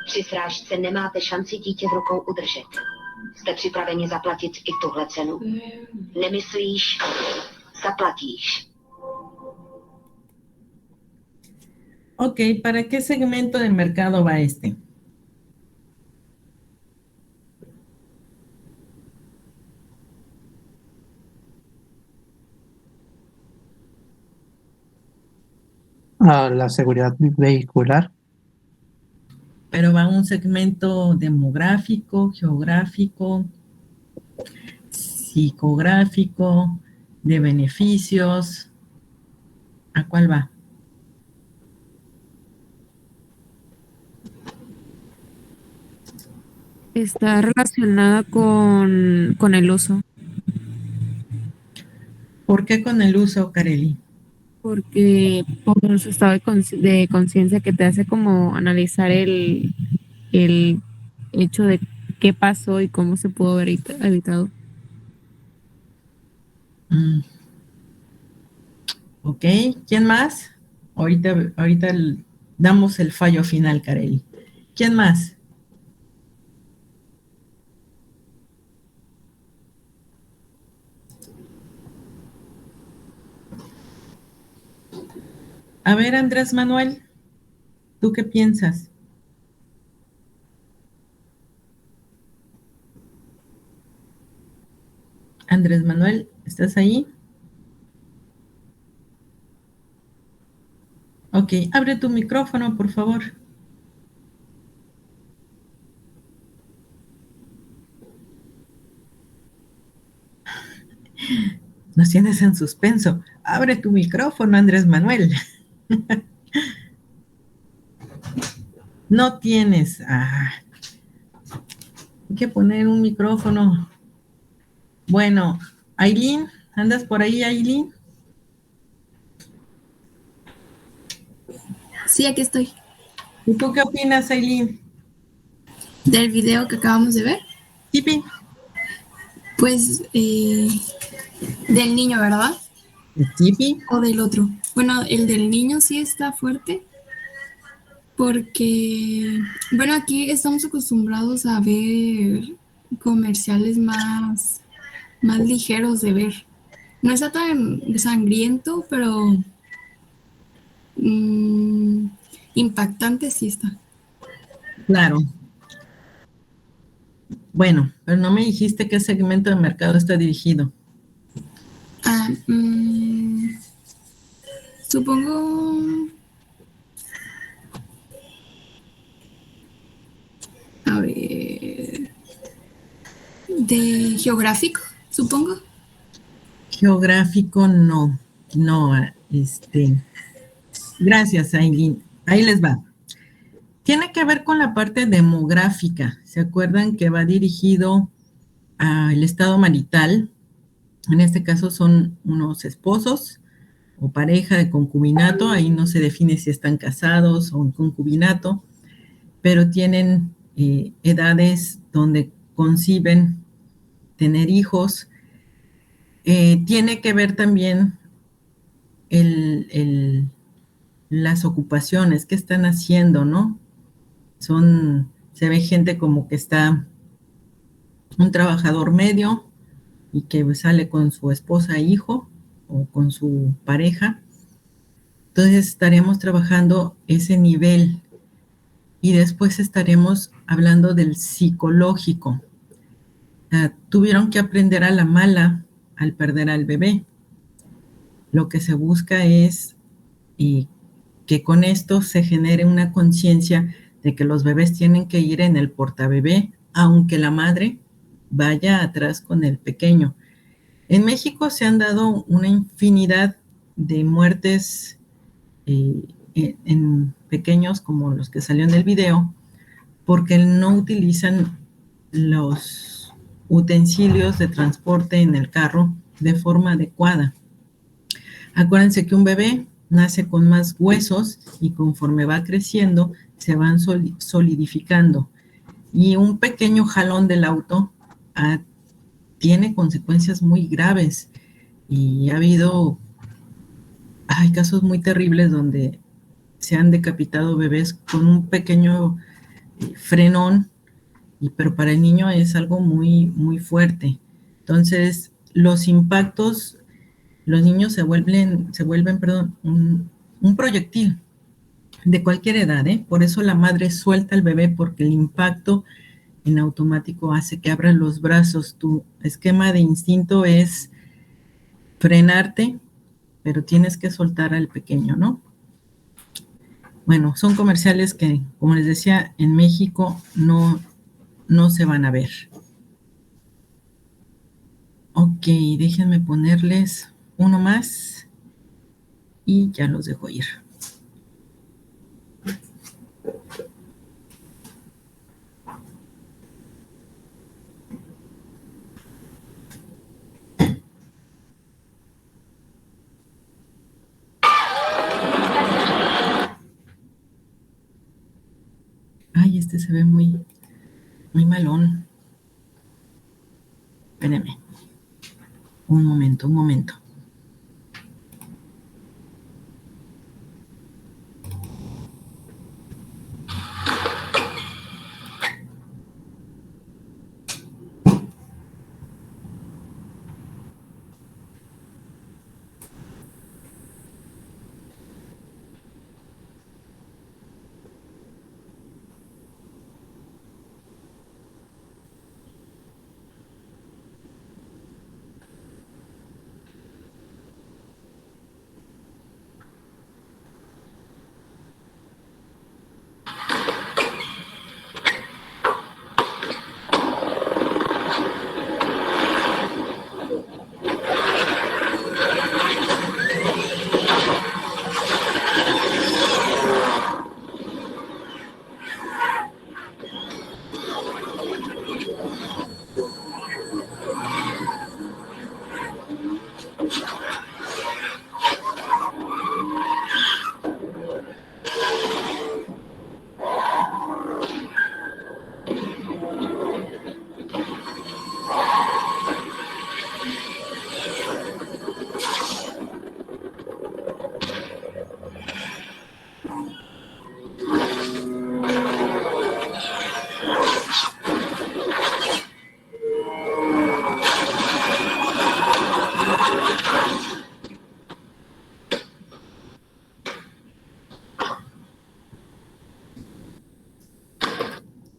Při srážce nemáte šanci dítě v rukou udržet. Jste připraveni zaplatit i tuhle cenu? Nemyslíš, zaplatíš. Ok, ¿para qué segmento de mercado va este? A la seguridad vehicular. Pero va a un segmento demográfico, geográfico, psicográfico, de beneficios. ¿A cuál va? Está relacionada con el uso, ¿Por qué con el uso, Kareli? porque por su estado de conciencia que te hace como analizar el hecho de qué pasó y cómo se pudo haber evitado. Ok, ¿quién más? Ahorita damos el fallo final, Kareli. ¿Quién más? A ver, Andrés Manuel, ¿tú qué piensas? Andrés Manuel, ¿estás ahí? Ok, abre tu micrófono, por favor. Nos tienes en suspenso. Abre tu micrófono, Andrés Manuel. No tienes. Hay que poner un micrófono. Bueno, Aileen, ¿andas por ahí, Aileen? Sí, aquí estoy. ¿Y tú qué opinas, Aileen? ¿Del video que acabamos de ver? Tipi. Pues del niño, ¿verdad? Tipi. ¿O del otro? Bueno, el del niño sí está fuerte. Porque, bueno, aquí estamos acostumbrados a ver comerciales más ligeros de ver. No está tan sangriento, pero impactante sí está. Claro. Bueno, pero no me dijiste qué segmento de mercado está dirigido. Supongo... A ver... ¿De geográfico, supongo? Geográfico, no. No, gracias, Aileen. Ahí les va. Tiene que ver con la parte demográfica. ¿Se acuerdan que va dirigido al estado marital? En este caso son unos esposos o pareja de concubinato. Ahí no se define si están casados o en concubinato, pero tienen edades donde conciben tener hijos. Tiene que ver también las ocupaciones que están haciendo, ¿no? Se ve gente como que está un trabajador medio y que sale con su esposa e hijo o con su pareja. Entonces estaremos trabajando ese nivel y después estaremos hablando del psicológico. Tuvieron que aprender a la mala al perder al bebé. Lo que se busca es que con esto se genere una conciencia de que los bebés tienen que ir en el portabebé, aunque la madre vaya atrás con el pequeño. En México se han dado una infinidad de muertes en pequeños, como los que salió en el video, porque no utilizan los utensilios de transporte en el carro de forma adecuada. Acuérdense que un bebé nace con más huesos y conforme va creciendo se van solidificando. Y un pequeño jalón del auto tiene consecuencias muy graves. Y hay casos muy terribles donde se han decapitado bebés con un pequeño frenón, pero para el niño es algo muy, muy fuerte. Entonces, los impactos, los niños se vuelven un proyectil de cualquier edad, ¿eh? Por eso la madre suelta al bebé, porque el impacto en automático hace que abras los brazos. Tu esquema de instinto es frenarte, pero tienes que soltar al pequeño, ¿no? Bueno, son comerciales que, como les decía, en México no se van a ver. Ok, déjenme ponerles uno más y ya los dejo ir. Ay, este se ve muy, muy malón. Espérenme. Un momento.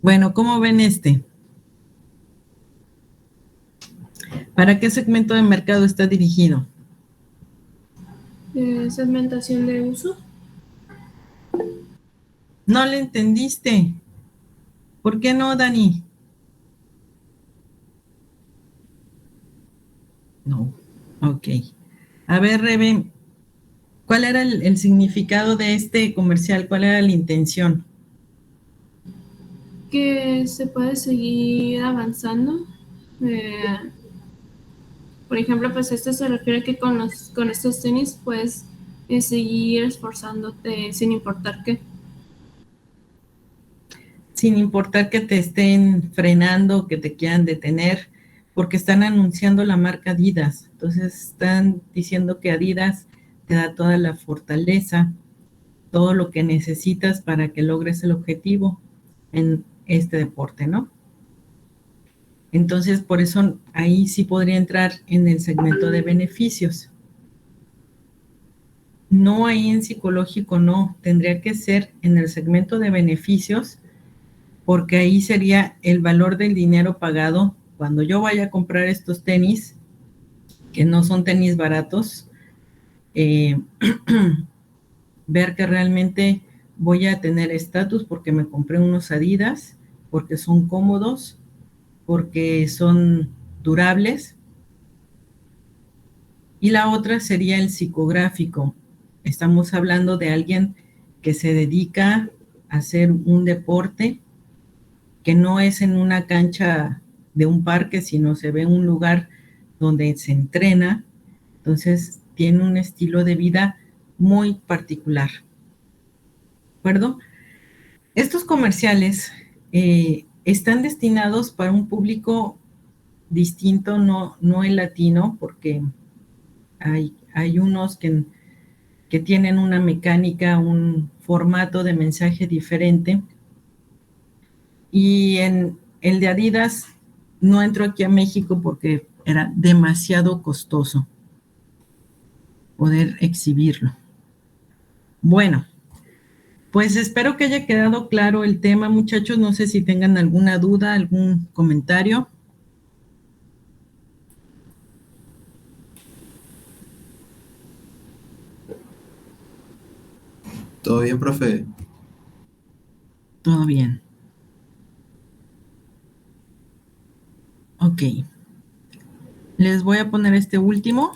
Bueno, ¿cómo ven este? ¿Para qué segmento de mercado está dirigido? Segmentación de uso. No le entendiste. ¿Por qué no, Dani? No. Ok. A ver, Rebe, ¿cuál era el significado de este comercial? ¿Cuál era la intención? Que se puede seguir avanzando. Por ejemplo, pues esto se refiere que con estos tenis puedes seguir esforzándote sin importar qué. Sin importar que te estén frenando, que te quieran detener, porque están anunciando la marca Adidas. Entonces están diciendo que Adidas te da toda la fortaleza, todo lo que necesitas para que logres el objetivo en este deporte, ¿no? Entonces, por eso ahí sí podría entrar en el segmento de beneficios. No ahí en psicológico, no. Tendría que ser en el segmento de beneficios, porque ahí sería el valor del dinero pagado. Cuando yo vaya a comprar estos tenis, que no son tenis baratos, ver que realmente voy a tener estatus porque me compré unos Adidas, porque son cómodos, porque son durables. Y la otra sería el psicográfico. Estamos hablando de alguien que se dedica a hacer un deporte que no es en una cancha de un parque, sino se ve en un lugar donde se entrena. Entonces, tiene un estilo de vida muy particular. ¿De acuerdo? Estos comerciales están destinados para un público distinto, no el latino, porque hay unos que tienen una mecánica, un formato de mensaje diferente. Y en el de Adidas no entró aquí a México porque era demasiado costoso poder exhibirlo. Bueno, pues espero que haya quedado claro el tema, muchachos. No sé si tengan alguna duda, algún comentario. ¿Todo bien, profe? Todo bien. Ok. Les voy a poner este último.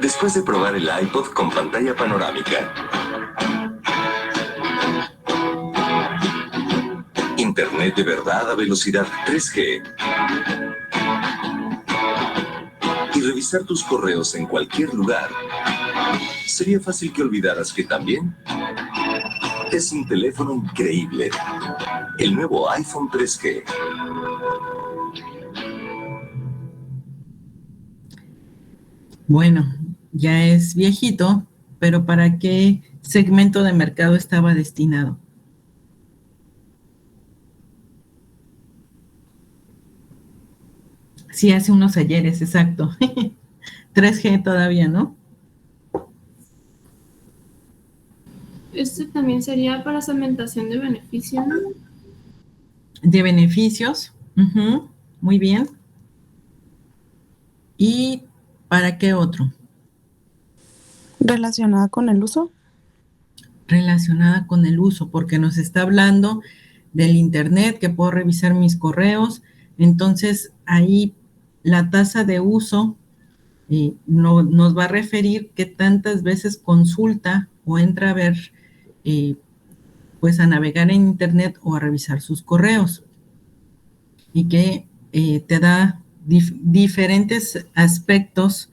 Después de probar el iPod con pantalla panorámica, Internet de verdad a velocidad 3G y revisar tus correos en cualquier lugar, sería fácil que olvidaras que también es un teléfono increíble. El nuevo iPhone 3G. Bueno, ya es viejito, pero ¿para qué segmento de mercado estaba destinado? Sí, hace unos ayeres, exacto. 3G todavía, ¿no? Este también sería para segmentación de beneficio, ¿no? De beneficios. Muy bien. ¿Y para qué otro? ¿Relacionada con el uso? Relacionada con el uso, porque nos está hablando del internet, que puedo revisar mis correos. Entonces, ahí la tasa de uso nos va a referir qué tantas veces consulta o entra a ver, pues a navegar en internet o a revisar sus correos. Y que te da diferentes aspectos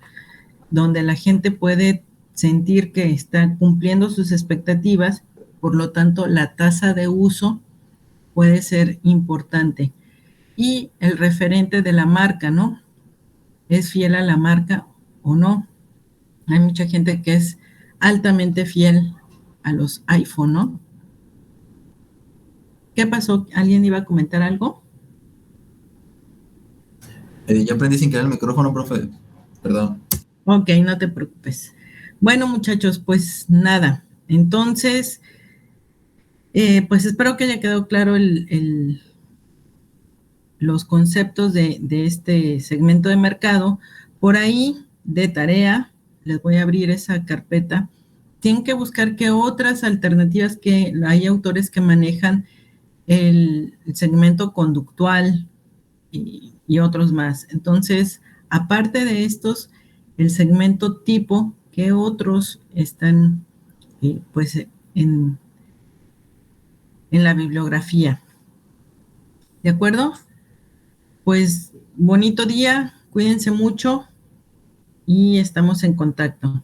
donde la gente puede sentir que está cumpliendo sus expectativas, por lo tanto la tasa de uso puede ser importante. Y el referente de la marca, ¿no? ¿Es fiel a la marca o no? Hay mucha gente que es altamente fiel a los iPhone, ¿no? ¿Qué pasó? ¿Alguien iba a comentar algo? Yo aprendí sin querer el micrófono, profe. Perdón. Ok, no te preocupes. Bueno, muchachos, pues nada. Entonces, pues espero que haya quedado claro los conceptos de este segmento de mercado. Por ahí, de tarea, les voy a abrir esa carpeta. Tienen que buscar qué otras alternativas, que hay autores que manejan el segmento conductual y otros más. Entonces, aparte de estos, el segmento tipo, ¿qué otros están pues en la bibliografía? ¿De acuerdo? Pues bonito día, cuídense mucho y estamos en contacto.